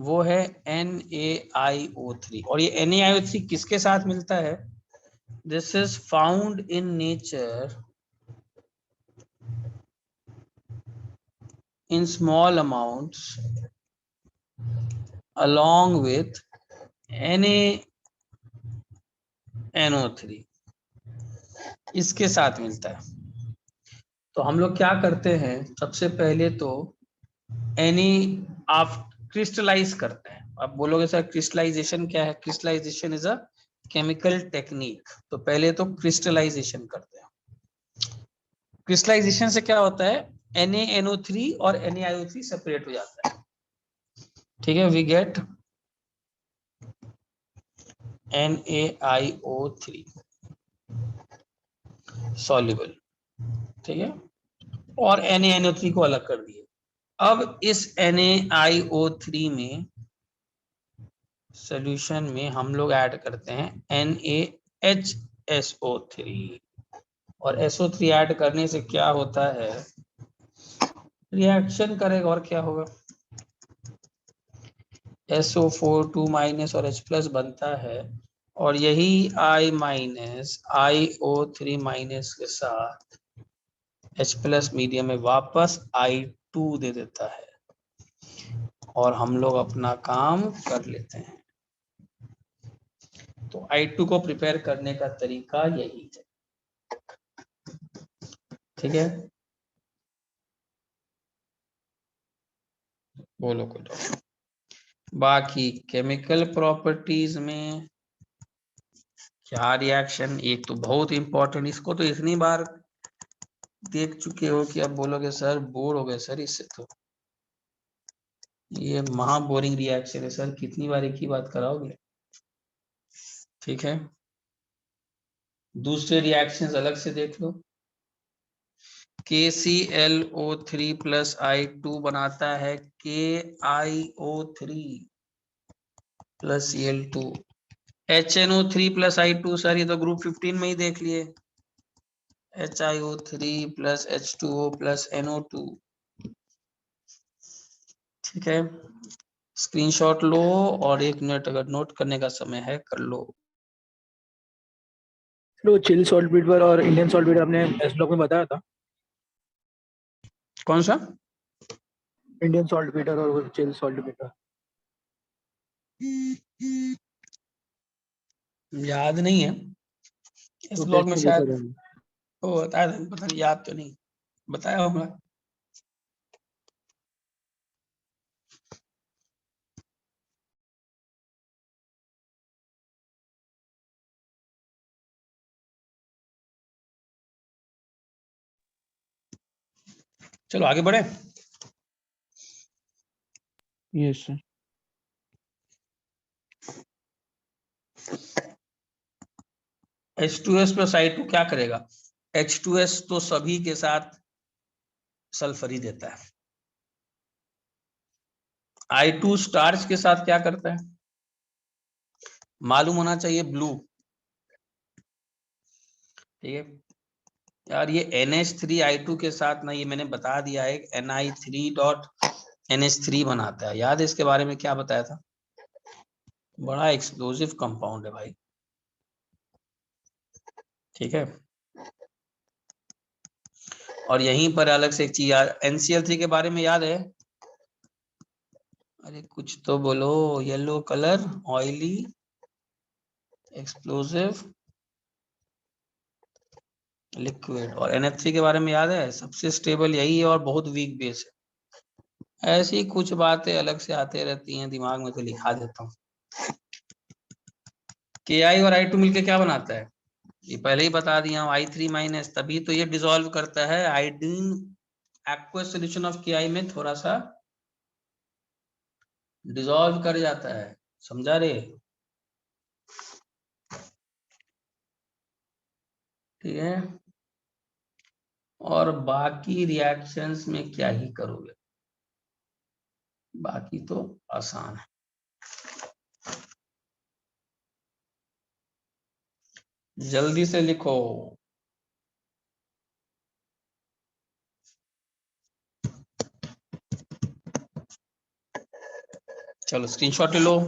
वो है NaIO3, और ये NaIO3 किसके साथ मिलता है? This is found in nature in small amounts along with NaNO3, इसके साथ मिलता है। तो हम लोग क्या करते हैं, सबसे पहले तो आप क्रिस्टलाइज करते हैं। आप बोलोगे सर क्रिस्टलाइजेशन क्या है? Crystallisation is a chemical technique. तो पहले तो क्रिस्टलाइजेशन करते हैं। क्रिस्टलाइजेशन से क्या होता है, NaNO3 और NaIO3 सेपरेट हो जाता है, ठीक है। वी गेट NaIO3 सॉल्युबल, ठीक है, और NaNO3 को अलग कर दिए। अब इस NaIO3 में सॉल्यूशन में हम लोग ऐड करते हैं NaHSO3, और SO3 ऐड करने से क्या होता है, रिएक्शन करेगा, और क्या होगा, SO4 2- और H+ बनता है, और यही I- IO3- के साथ H+ मीडियम में वापस I2 दे देता है, और हम लोग अपना काम कर लेते हैं। तो I2 को प्रिपेयर करने का तरीका यही है। ठीक है, बोलो कोई डाउट? बाकी केमिकल प्रॉपर्टीज में क्या रिएक्शन, एक तो बहुत इंपॉर्टेंट, इसको तो इतनी बार देख चुके हो कि अब बोलोगे सर बोर हो गए सर इससे, तो ये महा बोरिंग रिएक्शन है सर, कितनी बार एक ही बात कराओगे। ठीक है, दूसरे रिएक्शंस अलग से देख लो। KClO3 प्लस I2 बनाता है KiO3 plus Cl2। HNO3 plus I2 sir ये तो ग्रुप 15 में ही देख लिए, HiO3 plus H2O plus NO2। ठीक है, स्क्रीनशॉट लो और 1 मिनट अगर नोट करने का समय है कर लो। तो चिल सॉल्ट ब्रीडर और इंडियन सॉल्ट ब्रीडर आपने एस ब्लॉक में बताया था। कौन सा? इंडियन सॉल्ट ब्रीडर और चिल सॉल्ट ब्रीडर। याद नहीं है, इस तो ब्लॉग टेस्ट में में शायद देखा जाएगा। वो बताया था, पता नहीं, याद तो नहीं, बताया होगा। चलो आगे बढ़े। Yes sir. H2S plus I2 क्या करेगा? H2S तो सभी के साथ सल्फर ही देता है। I2 स्टार्च के साथ क्या करता है मालूम होना चाहिए, ब्लू। ठीक है यार, ये NH3I2 के साथ ना, ये मैंने बता दिया है, Ni3.NH3 बनाता है। याद है इसके बारे में क्या बताया था? बड़ा एक्सप्लोसिव कंपाउंड है भाई। ठीक है, और यहीं पर अलग से एक चीज याद, NCl3 के बारे में याद है? अरे कुछ तो बोलो, yellow colour, oily, explosive, liquid. और NH3 के बारे में याद है? सबसे स्टेबल यही है और बहुत वीक बेस है। ऐसी कुछ बातें अलग से आते रहती हैं दिमाग में, तो लिखा देता हूँ। Ki और I2 मिलके क्या बनाता है? ये पहले ही बता दिया हूँ, I3 माइनस, तभी तो ये डिसॉल्व करता है iodine. Aqueous solution of Ki में थोड़ा सा डिसॉल्व कर जाता है, समझा रे? ठीक है, और बाकी रिएक्शंस में क्या ही करोगे, बाकी तो आसान है। जल्दी से लिखो। चलो स्क्रीनशॉट ले लो,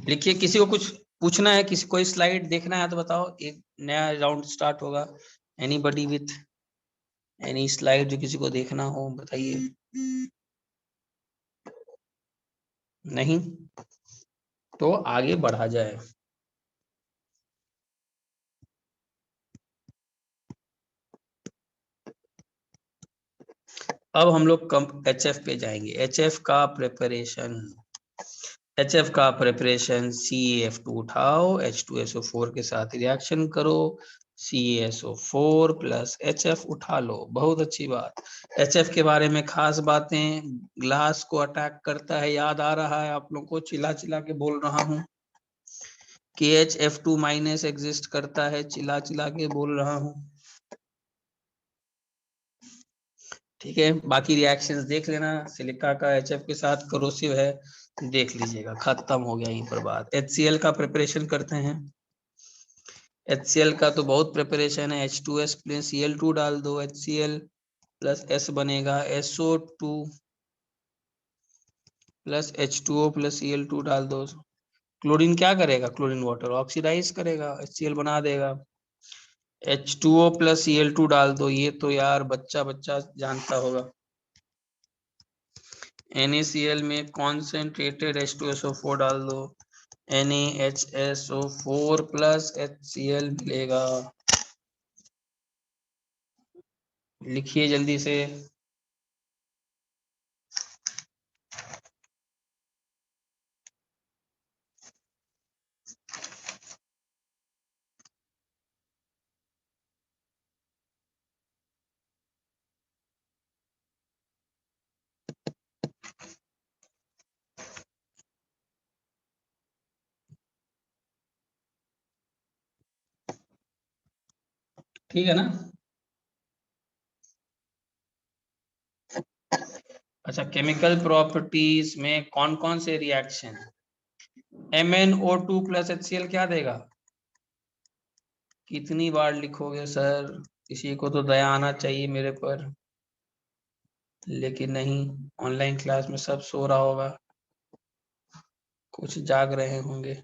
लिखिए। किसी को कुछ पूछना है, किसी कोई स्लाइड देखना है तो बताओ, एक नया राउंड स्टार्ट होगा। एनीबॉडी विथ एनी स्लाइड जो किसी को देखना हो बताइए। नहीं तो आगे बढ़ा जाए। अब हम लोग HF पे जाएंगे। HF का प्रिपरेशन, HF का प्रिपरेशन, CaF2 उठाओ, H2SO4 के साथ रिएक्शन करो, CaSO4 प्लस HF उठा लो। बहुत अच्छी बात। HF के बारे में खास बातें, ग्लास को अटैक करता है, याद आ रहा है आप लोगों को? चिल्ला चिल्ला के बोल रहा हूँ। KHF2 माइनस एग्जिस्ट करता है, चिल्ला चिल्ला के बोल रहा हूँ। ठीक है, बाकी रिएक्शंस देख लेना। सिलिका का HF के साथ करोसिव है, देख लीजिएगा। खत्म हो गया यहीं पर बात। HCl का प्रिपरेशन करते हैं। HCl का तो बहुत प्रिपरेशन है। H2S प्लस Cl2 डाल दो, HCl प्लस S बनेगा, SO2 plus H2O plus Cl2 डाल दो। क्लोरीन क्या करेगा? क्लोरीन वाटर ऑक्सीडाइज करेगा, HCl बना देगा। H2O प्लस Cl2 डाल दो, ये तो यार बच्चा बच्चा जानता होगा। NaCl में कॉन्सेंट्रेटेड H2SO4 डाल दो, NaHSO4 प्लस HCl मिलेगा। लिखिए जल्दी से। ठीक है ना? अच्छा, केमिकल प्रॉपर्टीज में कौन कौन से रिएक्शन? MnO2 प्लस HCl क्या देगा? कितनी बार लिखोगे सर? किसी को तो दया आना चाहिए मेरे पर, लेकिन नहीं। ऑनलाइन क्लास में सब सो रहा होगा, कुछ जाग रहे होंगे।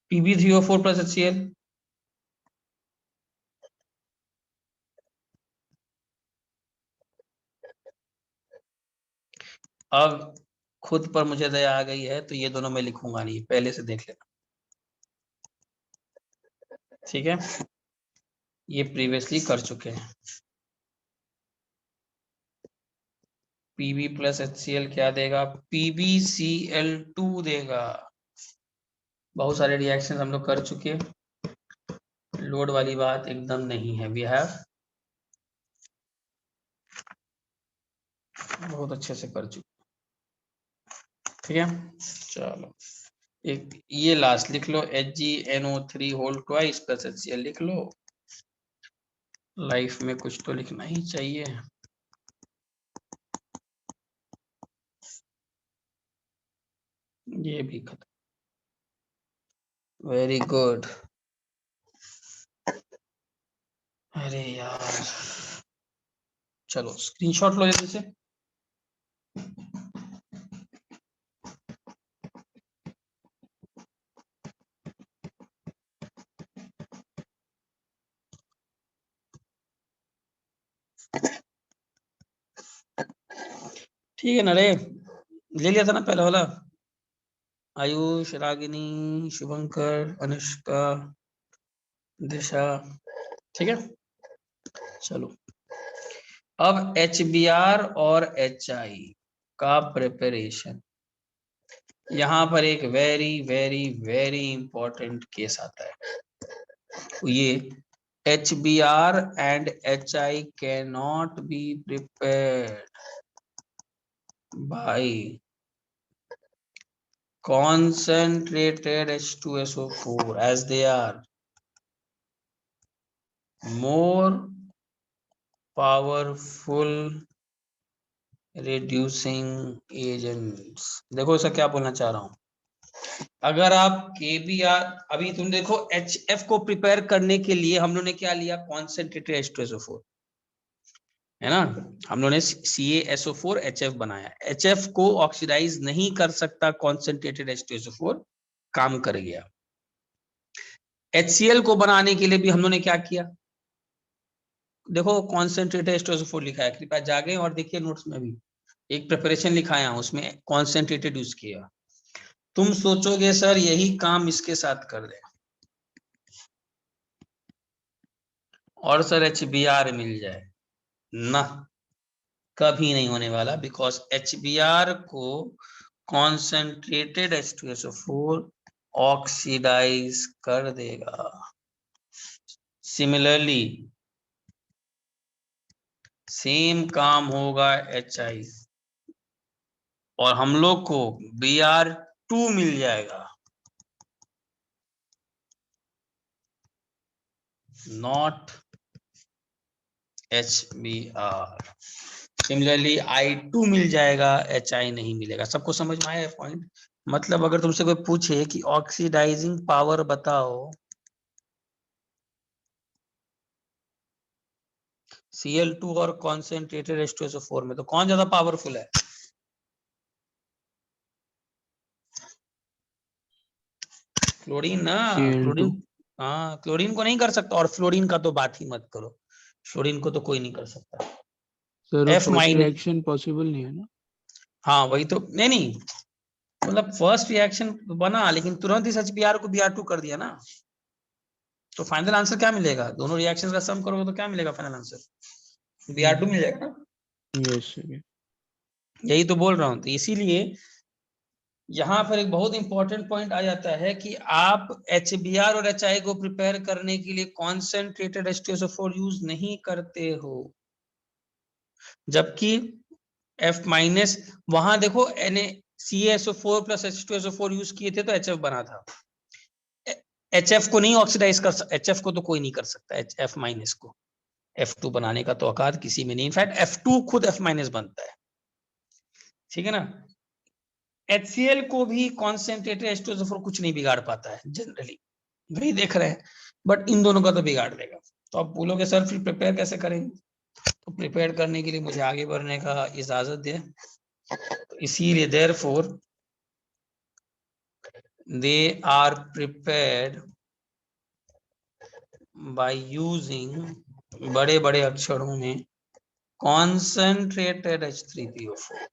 Pb3O4 प्लस HCl अब खुद पर मुझे दया आ गई है, तो ये दोनों मैं लिखूंगा नहीं, पहले से देख लेना। ठीक है, ये प्रीवियसली कर चुके हैं। Pb प्लस HCl क्या देगा? PbCl2 देगा। बहुत सारे रिएक्शन हम लोग कर चुके हैं, लोड वाली बात एकदम नहीं है। वी हैव बहुत अच्छे से कर चुके। ठीक है, चलो एक ये लास्ट लिख लो, HgNO3 whole twice plus HCl लिख लो। लाइफ में कुछ तो लिखना ही चाहिए। ये भी खत्म। Very good. अरे यार, चलो स्क्रीनशॉट लो जल्दी से। ठीक है ना रे? ले लिया था ना पहले वाला? आयुष, रागिनी, शुभंकर, अनुष्का, दिशा। ठीक है, चलो अब HBr और HI का प्रिपरेशन। यहाँ पर एक very very very important case आता है। ये HBr and HI cannot be prepared by concentrated H2SO4 as they are more powerful reducing agents। देखो इसे क्या बोलना चाह रहा हूं। अगर आप KBr, अभी तुम देखो HF को प्रिपेयर करने के लिए हम लोगों ने क्या लिया? कॉन्सेंट्रेटेड H2SO4, है ना? हम लोगों ने CaSO4 HF बनाया। HF को ऑक्सीडाइज नहीं कर सकता कॉन्सेंट्रेटेड H2SO4, काम कर गया। HCl को बनाने के लिए भी हम लोगों ने क्या किया? देखो कॉन्सेंट्रेटेड H2SO4 लिखा है, कृपया जागे और देखिए नोट्स में भी एक प्रिपरेशन लिखाया, उसमें कॉन्सेंट्रेटेड यूज किया। तुम सोचोगे सर यही काम इसके साथ कर दे और सर HBr मिल जाए ना, कभी नहीं होने वाला। बिकॉज HBr को कॉन्सेंट्रेटेड H2SO4 ऑक्सीडाइज कर देगा। सिमिलरली सेम काम होगा HI, और हम लोग को Br2 मिल जाएगा, नॉट HBr। सिमिलरली I2 मिल जाएगा, HI नहीं मिलेगा। सबको समझ में आया पॉइंट? मतलब अगर तुमसे कोई पूछे कि ऑक्सीडाइजिंग पावर बताओ Cl2 और कॉन्सेंट्रेटेड H2SO4 में, तो कौन ज्यादा पावरफुल है? क्लोरीन ना। Cl2। क्लोरीन, हाँ क्लोरीन को नहीं कर सकता, और फ्लोरीन का तो बात ही मत करो, फ्लोरीन को तो कोई नहीं कर सकता। Sir F first minus, reaction possible नहीं है ना? हाँ वही तो, नहीं मतलब फर्स्ट रिएक्शन बना, लेकिन तुरंत इस HBr को Br2 कर दिया ना, तो फाइनल आंसर क्या मिलेगा? दोनों रिएक्शंस का सम करोगे तो क्या मिलेगा फाइनल आंसर? Br2 मिल जाएगा ना, यस। यही तो बोल रहा हूँ। तो इसीलिए यहाँ पर एक बहुत इंपॉर्टेंट पॉइंट आ जाता है कि आप HBr और HI को प्रिपेयर करने के लिए कॉन्सेंट्रेटेड H2SO4 यूज नहीं करते हो, जबकि F माइनस वहां देखो CaSO4 प्लस H2SO4 यूज किए थे तो HF बना था। HF को नहीं ऑक्सीडाइज कर HF को तो कोई नहीं कर सकता, F माइनस को F2 बनाने का तो औकात किसी में नहीं। इनफैक्ट F2 खुद F माइनस बनता है, ठीक है ना। HCl को भी कॉन्सेंट्रेटेड H2SO4 कुछ नहीं बिगाड़ पाता है जनरली, वही देख रहे हैं, बट इन दोनों का तो बिगाड़ देगा। तो आप बोलोगे सर फिर प्रिपेयर कैसे करेंगे, तो प्रिपेयर करने के लिए मुझे आगे बढ़ने का इजाजत दे। तो इसीलिए therefore they are prepared by using बड़े बड़े अक्षरों में कॉन्सेंट्रेटेड H3PO4।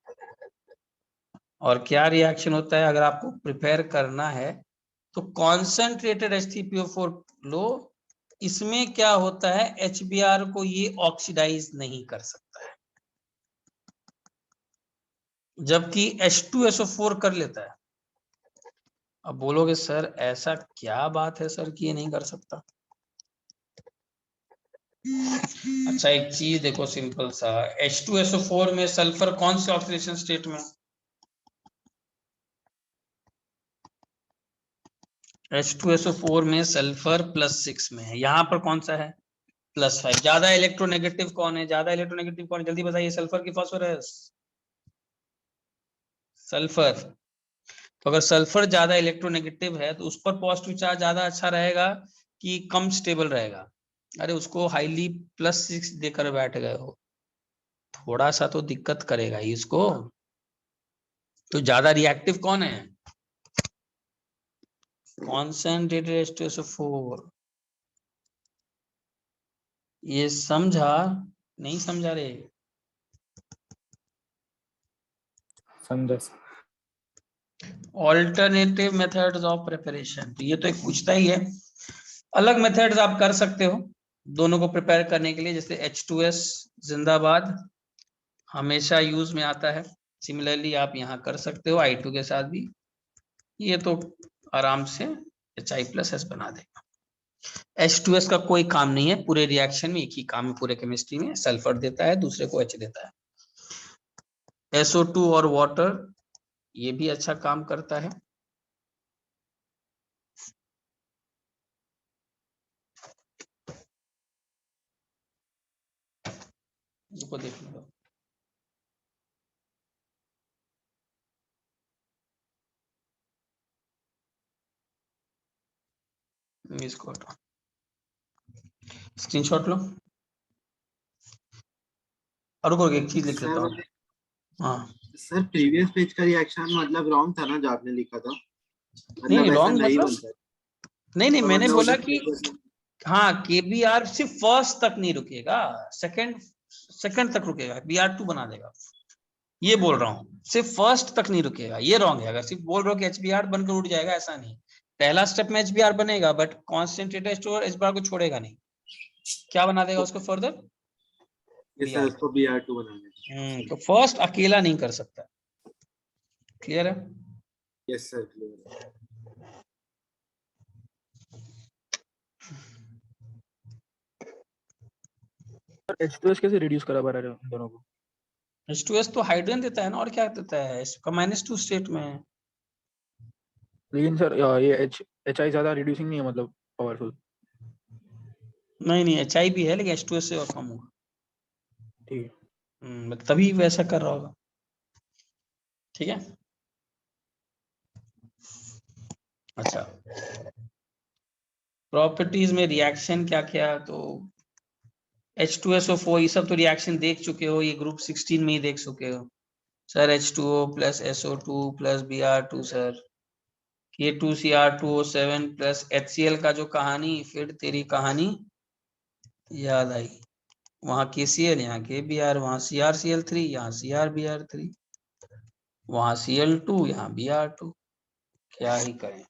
और क्या रिएक्शन होता है अगर आपको प्रिपेयर करना है तो कॉन्सेंट्रेटेड H3PO4 लो, इसमें क्या होता है HBr को ये ऑक्सीडाइज नहीं कर सकता है, जबकि H2SO4 कर लेता है। अब बोलोगे सर ऐसा क्या बात है सर कि ये नहीं कर सकता। अच्छा एक चीज देखो सिंपल सा, H2SO4 में सल्फर कौन से ऑक्सीडेशन स्टेट में, H2SO4 में सल्फर +6 में है, यहाँ पर कौन सा है +5। ज्यादा इलेक्ट्रोनेगेटिव कौन है, ज्यादा इलेक्ट्रोनेगेटिव कौन है, जल्दी बताइए, सल्फर की फास्फोरस, सल्फर। तो अगर सल्फर ज्यादा इलेक्ट्रोनेगेटिव है तो उस पर पॉजिटिव चार्ज ज्यादा अच्छा रहेगा कि कम स्टेबल रहेगा। अरे उसको हाईली +6 देकर बैठ गए हो, थोड़ा सा तो दिक्कत करेगा ही इसको। तो ज्यादा रिएक्टिव कौन है, कॉन्सेंट्रेटेड H2SO4। ये समझा नहीं समझा रे, समझा। ऑल्टरनेटिव मेथड्स ऑफ प्रिपरेशन, तो ये तो एक पूछता ही है। अलग मेथड्स आप कर सकते हो दोनों को प्रिपेयर करने के लिए, जैसे H2S जिंदाबाद हमेशा यूज में आता है, सिमिलरली आप यहाँ कर सकते हो I2 के साथ भी, ये तो आराम से Hi+S बना देगा। H2S का कोई काम नहीं है पूरे रिएक्शन में, एक ही काम है पूरे केमिस्ट्री में, सल्फर देता है दूसरे को H देता है। SO2 और वाटर ये भी अच्छा काम करता है। इसको देखने दो, इसको हटाओ, स्क्रीनशॉट लो। और रुको एक चीज लिख लेता हूँ। हाँ सर प्रीवियस पेज का रिएक्शन मतलब रॉन्ग था ना जो आपने लिखा था, नहीं मतलब ऐसा रॉन्ग नहीं मतलब, बनता है। नहीं तो मैंने मतलब बोला उधर कि हाँ KBr सिर्फ फर्स्ट तक नहीं रुकेगा, सेकंड सेकंड तक रुकेगा, Br2 बना देगा, ये बोल रहा हूँ। सिर्फ फर्स्ट तक नहीं रुकेगा, ये रॉन्ग है। अगर सिर्फ बोल रहा हो कि HBr बनकर उठ जाएगा, ऐसा नहीं। पहला स्टेप में HBr बनेगा बट कॉन्सेंट्रेटेड स्टोर HBr को छोड़ेगा नहीं, क्या बना देगा उसको फर्दर, ये सर उसको Br2 बनाना है। तो फर्स्ट अकेला नहीं कर सकता। क्लियर है। यस सर क्लियर है। H2S कैसे रिड्यूस करा पा रहे हो उन दोनों को? H2S तो हाइड्रोजन देता है ना, और क्या देता है, इसका -2 स्टेट में है। लेकिन सर ये HI ज्यादा रिड्यूसिंग नहीं है, मतलब पावरफुल। नहीं नहीं HI भी है लेकिन H2S से और कम होगा। ठीक है। तभी वैसा कर रहा होगा, ठीक है। अच्छा प्रॉपर्टीज में रिएक्शन क्या क्या, तो H2SO4 ये सब तो रिएक्शन देख चुके हो, ये ग्रुप 16 में ही देख चुके हो sir. H2O + SO2 + Br2 sir, K2Cr2O7 + HCl का जो कहानी, फिर तेरी कहानी याद आई। वहां KCl, यहाँ KBr, वहां CrCl3, यहाँ CrBr3, वहां Cl2, यहाँ Br2, क्या ही करें,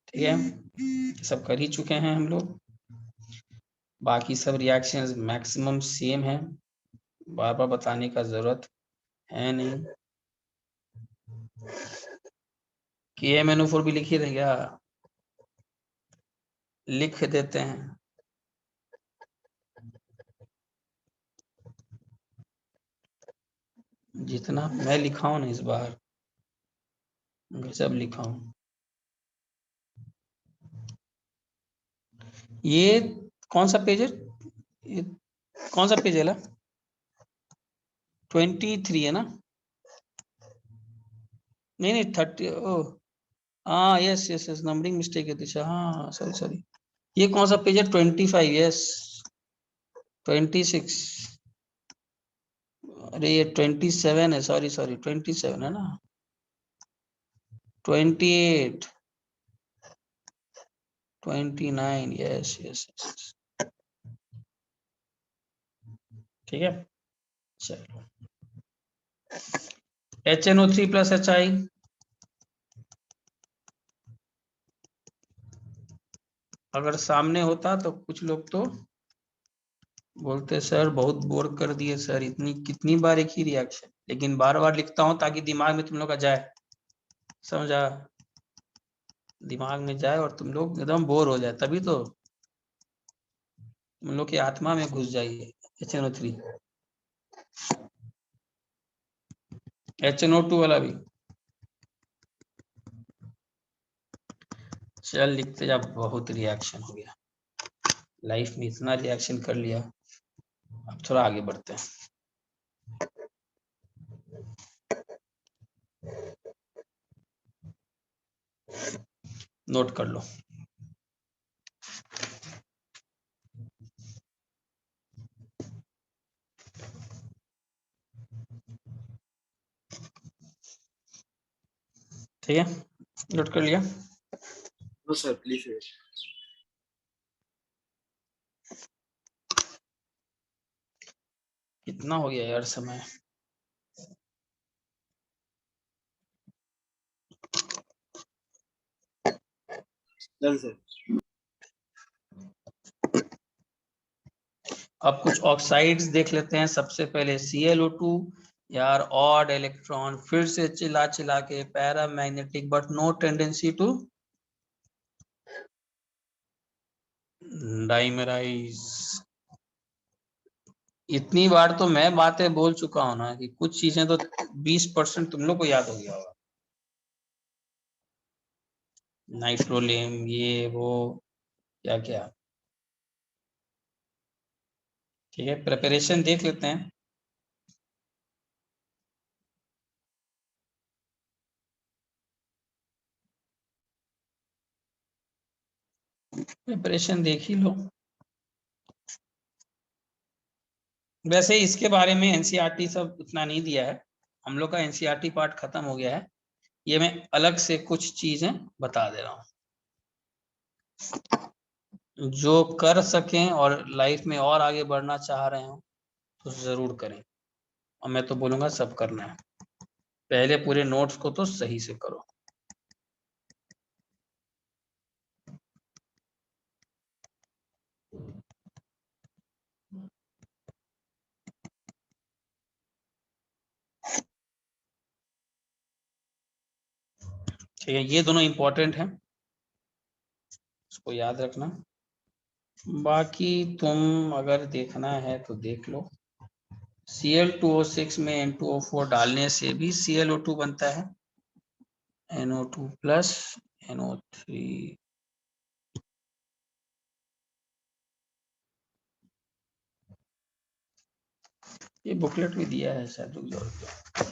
ठीक है। सब कर ही चुके हैं हम लोग। बाकी सब रिएक्शंस मैक्सिमम सेम है, बार बार बताने का जरूरत है नहीं। KMnO4 भी लिखिए थे क्या? लिख देते हैं। जितना मैं लिखा हूं ना इस बार, गजब लिखा हूं। ये कौन सा पेज है? ये कौन सा पेज है? 23 है ना? नहीं 30। ओ हाँ, yes yes yes, numbering mistake है दिशा। हाँ सॉरी सॉरी, ये कौन सा पेज है? 25, यस 26। अरे ये 27 है, सॉरी सॉरी, 27 है ना? 28, 29, यस यस यस, ठीक है। चलो, HNO3 प्लस HI, अगर सामने होता तो कुछ लोग तो बोलते सर बहुत बोर कर दिए सर, इतनी कितनी बार एक ही रिएक्शन, लेकिन बार बार लिखता हूं ताकि दिमाग में तुम लोग का जाए, समझा? दिमाग में जाए और तुम लोग एकदम बोर हो जाए, तभी तो तुम लोग की आत्मा में घुस जाइए। HNO3, HNO2 वाला भी चल लिखते जा। बहुत रिएक्शन हो गया लाइफ में, इतना रिएक्शन कर लिया, अब थोड़ा आगे बढ़ते हैं। नोट कर लो। ठीक है, नोट कर लिया? No sir please. कितना हो गया यार समय? Done sir. अब कुछ ऑक्साइड्स देख लेते हैं। सबसे पहले ClO2, यार ऑड इलेक्ट्रॉन, फिर से चिल्ला चिल्ला के paramagnetic but no tendency to dimerise. इतनी बार तो मैं बातें बोल चुका हूं ना कि कुछ चीजें तो 20% तुम लोग को याद हो गया होगा। नाइट्रोलियम, ये वो क्या क्या, ठीक है। प्रिपरेशन देख लेते हैं। प्रिपरेशन देख ही लो। वैसे इसके बारे में NCERT सब उतना नहीं दिया है, हम लोग का NCERT पार्ट खत्म हो गया है। ये मैं अलग से कुछ चीजें बता दे रहा हूँ जो कर सकें और लाइफ में और आगे बढ़ना चाह रहे हो तो जरूर करें। और मैं तो बोलूंगा सब करना है। पहले पूरे नोट्स को तो सही से करो। ठीक है, ये दोनों इंपॉर्टेंट हैं, इसको याद रखना। बाकी तुम अगर देखना है तो देख लो। Cl2O6 में N2O4 डालने से भी ClO2 बनता है, NO2 प्लस NO3। ये बुकलेट भी दिया है शायद, रुक जाओ।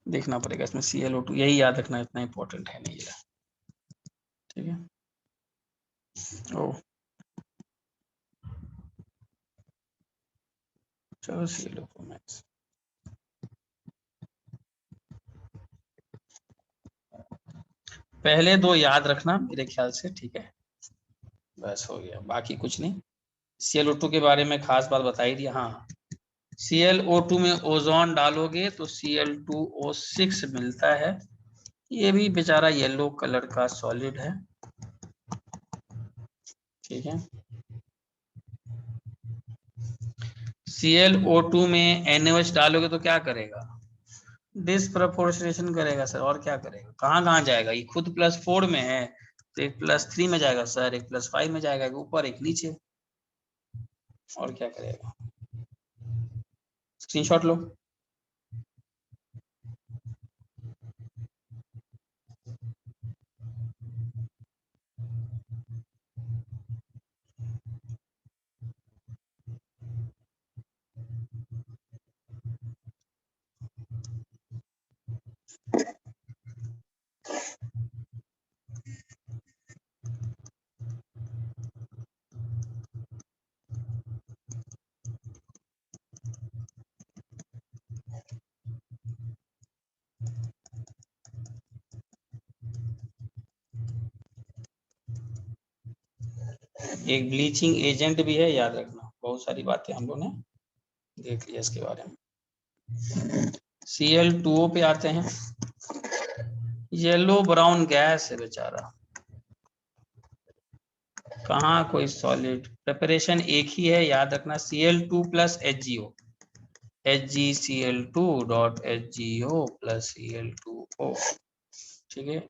देखना पड़ेगा इसमें ClO2, यही याद रखना, इतना इंपॉर्टेंट है नहीं ये, ठीक है। ओ चलो ClO4 मैक्स, पहले दो याद रखना मेरे ख्याल से, ठीक है। बस हो गया, बाकी कुछ नहीं। ClO2 के बारे में खास बात बता ही दिया। हाँ, ClO2 में ओजोन डालोगे तो Cl2O6 मिलता है। ये भी बेचारा येलो कलर का सॉलिड है, ठीक है। ClO2 में NaOH डालोगे तो क्या करेगा? डिसप्रपोर्शनेशन करेगा सर, और क्या करेगा? कहाँ कहाँ जाएगा? ये खुद +4 में है तो एक +3 में जाएगा सर, एक +5 में जाएगा, एक ऊपर एक नीचे, और क्या करेगा? स्क्रीनशॉट लो। एक ब्लीचिंग एजेंट भी है, याद रखना। बहुत सारी बातें हम लोग ने देख लिया इसके बारे में। Cl2O पे आते हैं। येलो ब्राउन गैस है बेचारा, कहाँ कोई सॉलिड। प्रिपरेशन एक ही है, याद रखना, Cl2 + HgO, HgCl2.HgO + Cl2O, ठीक है।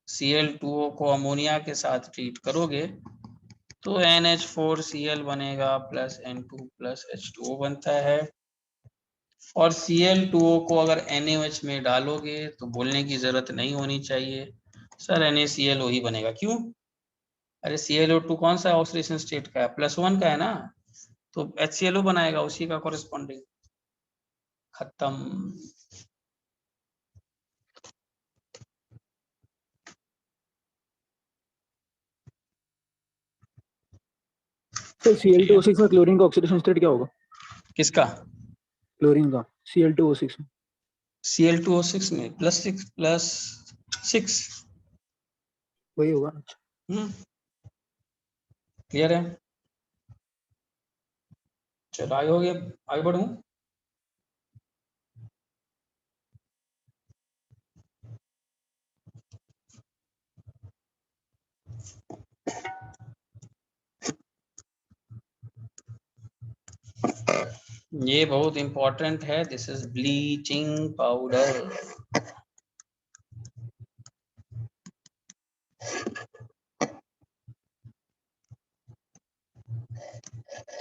Cl2O को अमोनिया के साथ ट्रीट करोगे तो NH4Cl बनेगा + N2 + H2O बनता है। और Cl2O को अगर NaOH में डालोगे तो बोलने की जरूरत नहीं होनी चाहिए सर, NaClO ही बनेगा। क्यों? अरे ClO2 कौन सा ऑक्सीडेशन स्टेट का है? +1 का है ना, तो HClO बनाएगा उसी का कॉरेस्पॉन्डिंग। खत्म। तो Cl2O6 में क्लोरीन का ऑक्सीडेशन स्टेट क्या होगा? किसका? क्लोरीन का Cl2O6 में। Cl2O6 में +6 वही होगा। क्लियर है? चलो आगे हो गया, आगे बढ़ूं। ये बहुत इंपॉर्टेंट है, this is bleaching powder.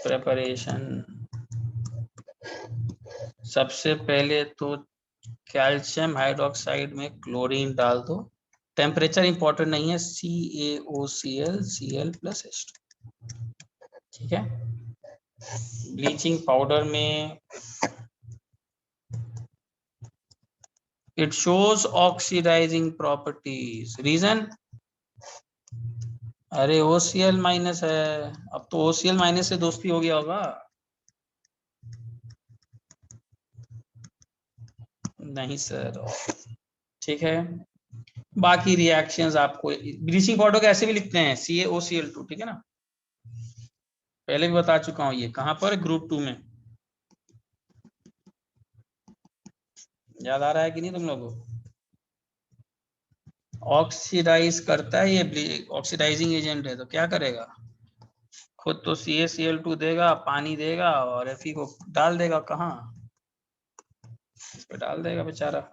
Preparation, सबसे पहले तो कैल्शियम हाइड्रोक्साइड में क्लोरीन डाल दो। टेम्परेचर इंपॉर्टेंट नहीं है, CaOCl Cl + H2, ठीक है। ब्लीचिंग पाउडर में it shows oxidising properties, reason अरे OCl- है, अब तो OCl- से दोस्ती हो गया होगा। नहीं सर, ठीक है। बाकी रिएक्शंस आपको ब्लीचिंग पाउडर को ऐसे भी लिखते हैं CaOCl2, ठीक है ना, पहले भी बता चुका हूं। ये कहां पर? ग्रुप 2 में। याद आ रहा है कि नहीं तुम लोगों को? ऑक्सीडाइज करता है ये, ऑक्सीडाइजिंग एजेंट है, तो क्या करेगा? खुद तो CaCl2 देगा, पानी देगा, और Fe को डाल देगा। कहाँ? इस पे डाल देगा बेचारा।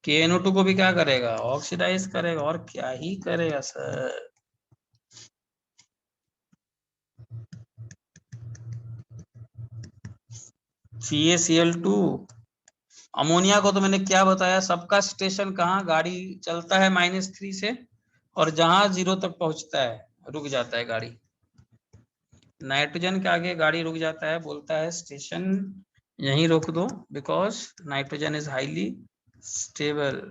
KNO2 को भी क्या करेगा? ऑक्सीडाइज करेगा, और क्या ही करेगा सर। CaCl2, अमोनिया को तो मैंने क्या बताया, सबका स्टेशन कहाँ? गाड़ी चलता है -3 से, और जहां 0 तक पहुंचता है रुक जाता है गाड़ी। नाइट्रोजन के आगे गाड़ी रुक जाता है, बोलता है स्टेशन यहीं रोक दो, because nitrogen is highly stable.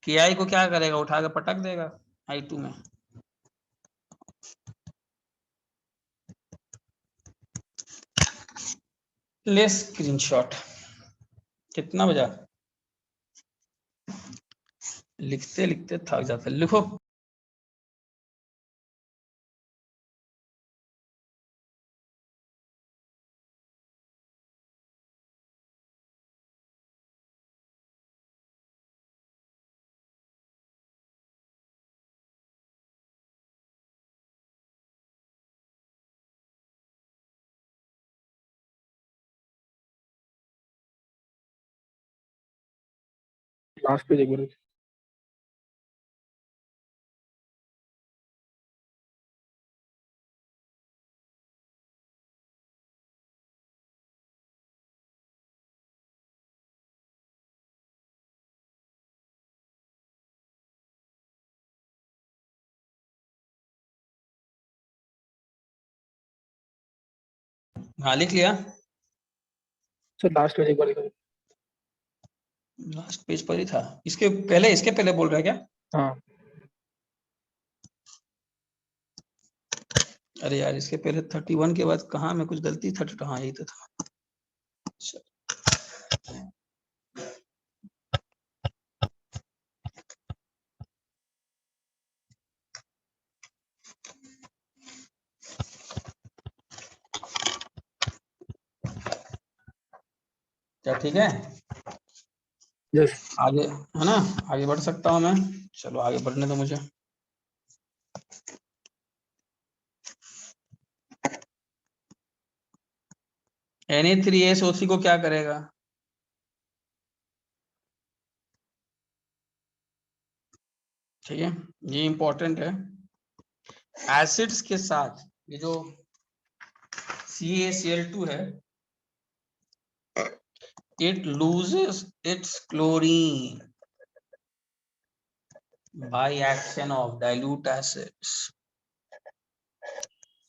Ki को क्या करेगा? उठा के पटक देगा I2 में। ले स्क्रीनशॉट। कितना बजा? लिखते लिखते थक जाता है, लिखो। लास्ट पेज एक बार। हाँ लिख लिया। सर लास्ट पेज एक बार देखो। लास्ट पेज पर ही था। इसके पहले बोल रहा है क्या? हाँ अरे यार इसके पहले 31 के बाद कहाँ में कुछ गलती 32, हाँ यही तो था। अच्छा। क्या ठीक है? यस। आगे है ना? आगे बढ़ सकता हूँ मैं? चलो आगे बढ़ने दो मुझे। Na3SO3 को क्या करेगा? ठीक है, ये इंपॉर्टेंट है। एसिड्स के साथ ये जो CaCl2 है, it loses its chlorine by action of dilute acids.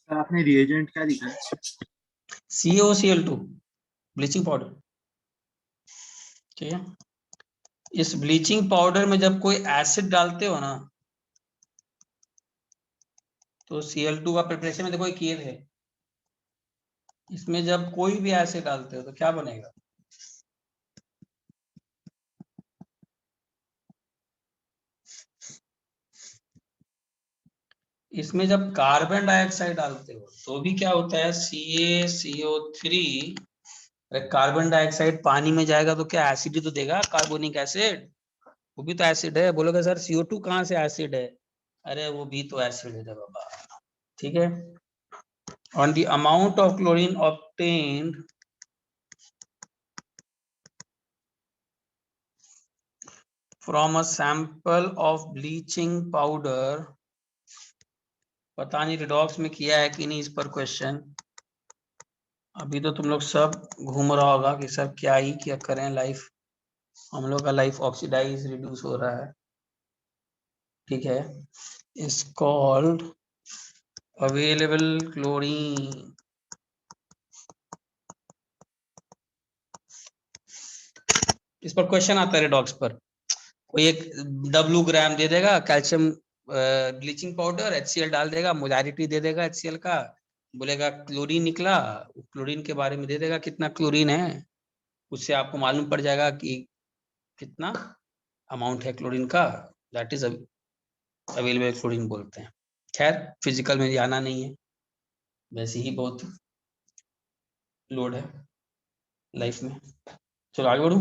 Sir आपने रिएजेंट क्या लिखा है? CaCl2 bleaching powder. ठीक है, इस ब्लीचिंग पाउडर में जब कोई एसिड डालते हो ना, तो Cl2 का प्रिपरेशन में देखो एक ये है, इसमें जब कोई भी एसिड डालते हो तो क्या बनेगा? इसमें जब कार्बन डाइऑक्साइड डालते हो तो भी क्या होता है? CaCO3। अरे कार्बन डाइऑक्साइड पानी में जाएगा तो क्या एसिड ही तो देगा, कार्बोनिक एसिड। वो भी तो एसिड है। बोलोगे सर CO2 कहाँ से एसिड है? अरे वो भी तो एसिड है बाबा। ठीक है, on the amount of chlorine obtained from a sample of bleaching powder, पता नहीं रिडॉक्स में किया है कि नहीं इस पर क्वेश्चन। अभी तो तुम लोग सब घूम रहा होगा कि सर क्या ही क्या करें, लाइफ हम लोग का लाइफ ऑक्सीडाइज रिड्यूस हो रहा है। ठीक है, इज कॉल्ड अवेलेबल क्लोरीन। इस पर क्वेश्चन आता है रिडॉक्स पर। कोई एक W ग्राम दे देगा कैल्शियम ब्लीचिंग पाउडर, HCl डाल देगा, मोलारिटी दे देगा HCl का, बोलेगा क्लोरीन निकला। क्लोरीन के बारे में दे देगा कितना क्लोरीन है, उससे आपको मालूम पड़ जाएगा कि कितना अमाउंट है क्लोरीन का। दैट इज अवेलेबल क्लोरीन बोलते हैं। खैर फिजिकल में जाना नहीं है, वैसे ही बहुत लोड है लाइफ में। चलो आगे बढ़ू।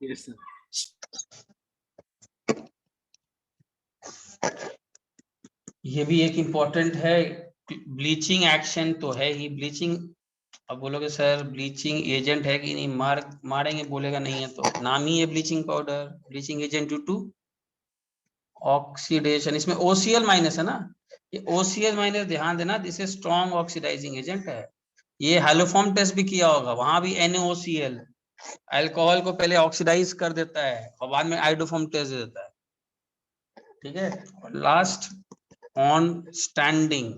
Yes sir. ये भी एक इम्पोर्टेंट है। ब्लीचिंग एक्शन तो है ही ब्लीचिंग। अब बोलोगे सर ब्लीचिंग एजेंट है कि नहीं, मारेंगे, बोलेगा नहीं है तो नाम ही है bleaching powder, bleaching agent due to oxidation. इसमें OCl माइनस है ना, ये OCl माइनस ध्यान देना, this is strong oxidising agent है। ये हैलोफॉर्म टेस्ट भी किया होगा, वहां भी NaOCl अल्कोहल को पहले ऑक्सीडाइज कर देता है और बाद में आइडोफॉर्म टेस्ट दे देता है। ठीक है, और last on standing.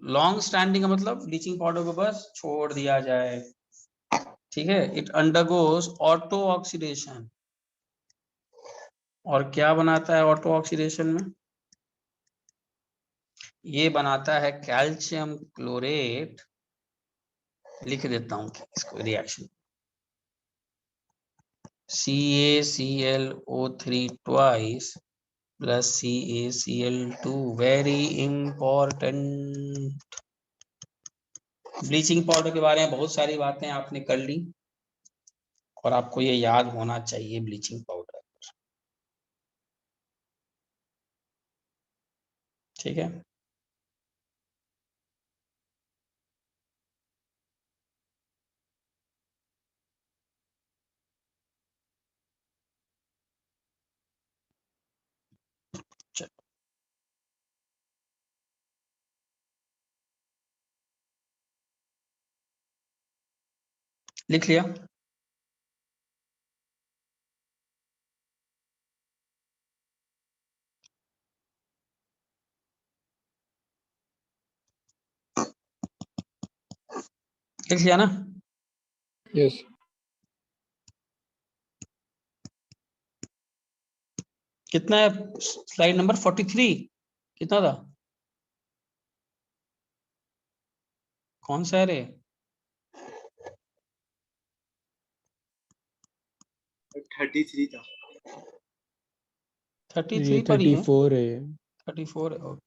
Long standing का मतलब ब्लीचिंग पाउडर को बस छोड़ दिया जाए। ठीक है, इट अंडरगोज ऑटो ऑक्सीडेशन। और क्या बनाता है ऑटो ऑक्सीडेशन में? ये बनाता है कैल्शियम क्लोरेट। लिख देता हूं इसको reaction, CaClO3 twice plus CaCl2। Very important. Bleaching powder के बारे में बहुत सारी बातें आपने कर ली और आपको ये याद होना चाहिए ब्लीचिंग पाउडर। ठीक है, लिख लिया? लिख लिया ना? यस। कितना है स्लाइड नंबर 43? कितना था? कौन सा है रे? 33 था। 33 पर ही है। 34 है। 34 है। ओके।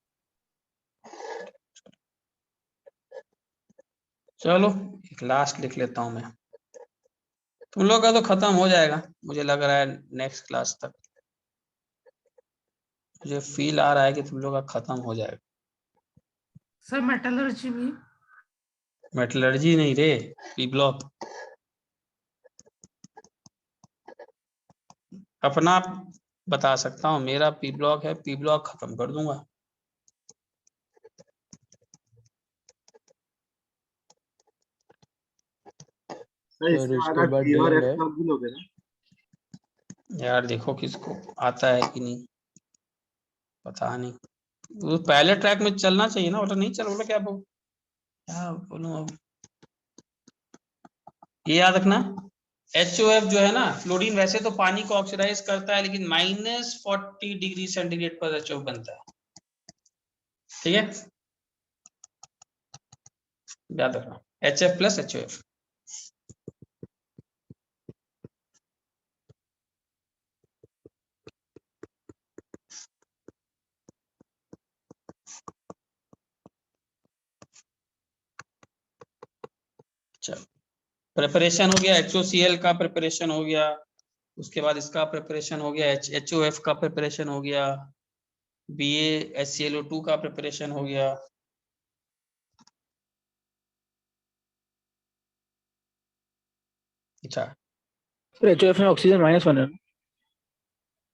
चलो एक लास्ट लिख लेता हूं मैं। तुम लोग का तो खत्म हो जाएगा मुझे लग रहा है नेक्स्ट क्लास तक। मुझे फील आ रहा है कि तुम लोग का खत्म हो जाएगा। सर मेटलर्जी भी। मेटलर्जी नहीं रे, पी ब्लॉक। अपना बता सकता हूँ, मेरा पी ब्लॉक है, पी ब्लॉक खत्म कर दूंगा। सर सर इसके बाद उसके आप बाद डी और डीएल एफ है। ब्लॉक भी लोगे ना? यार देखो किसको आता है कि नहीं, पता नहीं। वो पहले ट्रैक में चलना चाहिए ना, नहीं चल बोला क्या बोलूं अब। ये याद रखना, HOF जो है ना फ्लोरीन, वैसे तो पानी को ऑक्सीडाइज करता है लेकिन -40 डिग्री सेंटीग्रेड पर HOF बनता है। ठीक है, याद रखना HF प्लस HOF। चलो प्रिपरेशन हो गया, HOCl का प्रिपरेशन हो गया, उसके बाद इसका प्रिपरेशन हो गया, HOF का प्रिपरेशन हो गया, BaHClO2 का प्रिपरेशन हो गया। अच्छा, सर HF में ऑक्सीजन -1 है।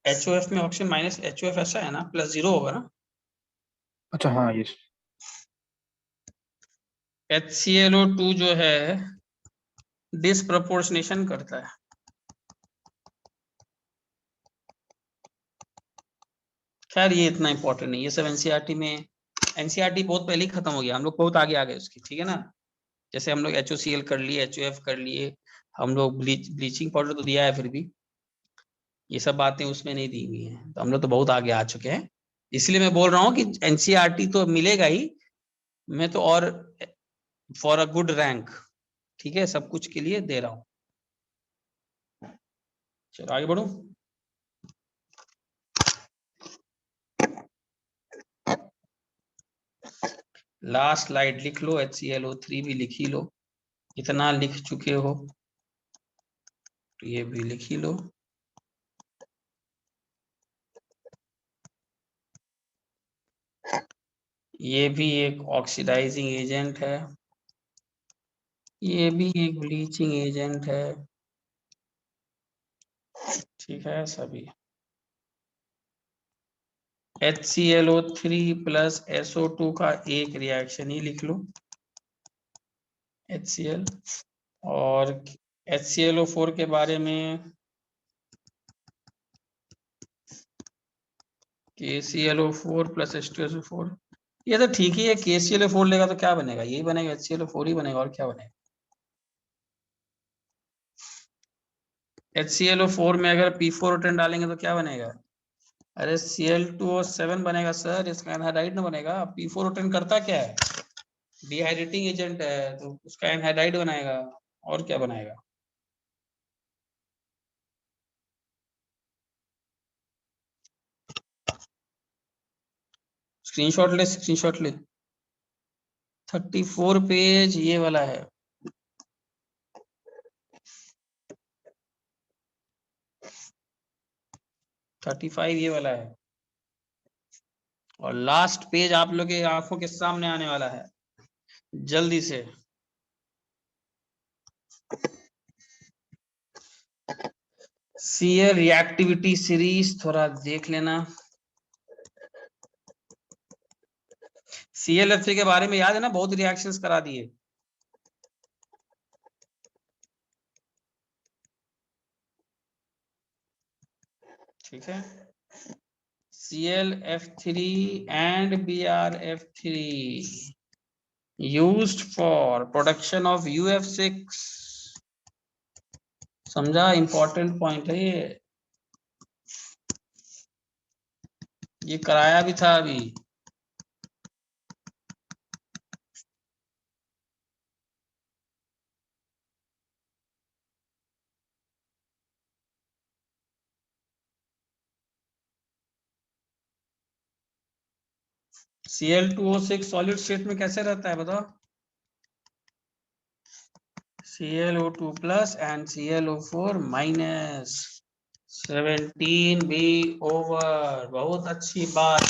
HOF में ऑक्सीजन माइनस HOF ऐसा है ना, +0 होगा ना। अच्छा हाँ यस। HClO2 जो है डिसप्रपोर्शनेशन करता है। खैर ये इतना इंपॉर्टेंट नहीं, ये सब एनसीईआरटी में, एनसीईआरटी बहुत पहले ही खत्म हो गया, हम लोग बहुत आगे आ गए उसकी। ठीक है ना, जैसे हम लोग HOCl कर लिए, HOF कर लिए, हम लोग ब्लीचिंग पाउडर तो दिया है, फिर भी ये सब बातें उसमें नहीं दी हुई हैं, तो हम लोग तो बहुत आगे आ चुके हैं। इसलिए मैं बोल रहा हूँ कि एनसीईआरटी तो मिलेगा ही, मैं तो और फॉर अ गुड रैंक, ठीक है, सब कुछ के लिए दे रहा हूँ। चलो आगे बढ़ो। लास्ट स्लाइड लिख लो, HClO3 भी लिख ही लो, इतना लिख चुके हो तो ये भी लिख ही लो। ये भी एक ऑक्सीडाइजिंग एजेंट है, ये भी एक ब्लीचिंग एजेंट है। ठीक है सभी, HClO3 प्लस SO2 का एक रिएक्शन ही लिख लो, HCl। और HClO4 के बारे में KClO4 प्लस H2SO4, ये तो ठीक ही है। KClO4 लेगा तो क्या बनेगा, यही बनेगा, HClO4 ही बनेगा, और क्या बनेगा। HClO4 में अगर P4O10 डालेंगे तो क्या बनेगा, अरे Cl2O7 बनेगा सर, इसका एनहाइड्राइड ना बनेगा। P4O10 करता क्या है, डिहाइड्रेटिंग एजेंट है, तो उसका एनहाइड्राइड बनाएगा, और क्या बनाएगा। स्क्रीनशॉट ले, स्क्रीनशॉट ले, 34 पेज ये वाला है। थर्टी 35 ये वाला है, और लास्ट पेज आप लोग के आंखों के सामने आने वाला है जल्दी से। Cl रिएक्टिविटी सीरीज थोड़ा देख लेना। ClF3 के बारे में याद है ना, बहुत रिएक्शंस करा दिए। ठीक है, ClF3 and BrF3 used for production of UF6। समझा, इंपॉर्टेंट पॉइंट है ये कराया भी था अभी। Cl2O6 सॉलिड स्टेट में कैसे रहता है बताओ? ClO2 plus and ClO4 minus, 17 भी ओवर। बहुत अच्छी बात।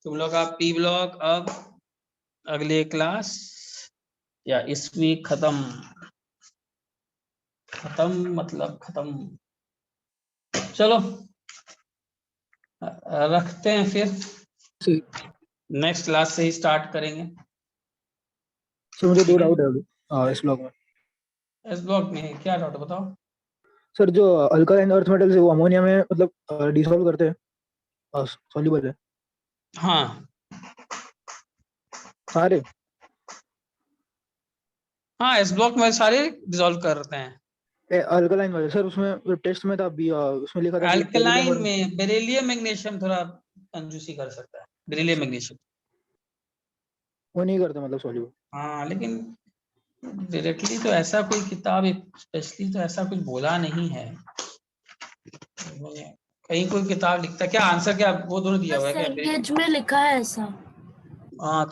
तुम लोग का पी ब्लॉक अब अगले क्लास या इस वीक खत्म। खत्म मतलब खत्म। चलो रखते हैं, फिर नेक्स्ट क्लास से ही स्टार्ट करेंगे। सर मुझे 2 डाउट है अभी इस ब्लॉक में। इस ब्लॉक में क्या डाउट बताओ? सर जो अल्कालाइन अर्थ मेटल्स है वो अमोनिया में मतलब डिसॉल्व करते हैं, सॉल्युबल है हाँ सारे? हाँ, इस ब्लॉक में सारे डिसॉल्व करते हैं। अल्कालाइन वाले सर, उसमें टेस्ट में था अभी, उसमें लिखा था कि अल्कलाइन beryllium और- में बेरिलियम मैग्नीशियम थोड़ा कंजूसी कर सकता है, बेरिलियम मैग्नीशियम। वो नहीं करते मतलब सॉल्युबल। हाँ, लेकिन डायरेक्टली तो ऐसा कोई किताब स्पेशली तो ऐसा कुछ बोला नहीं है। कहीं कोई किताब लिखता है क्या? आंसर क्या वो दोनों दिया हुआ है क्या? में लिखा है ऐसा। हाँ तो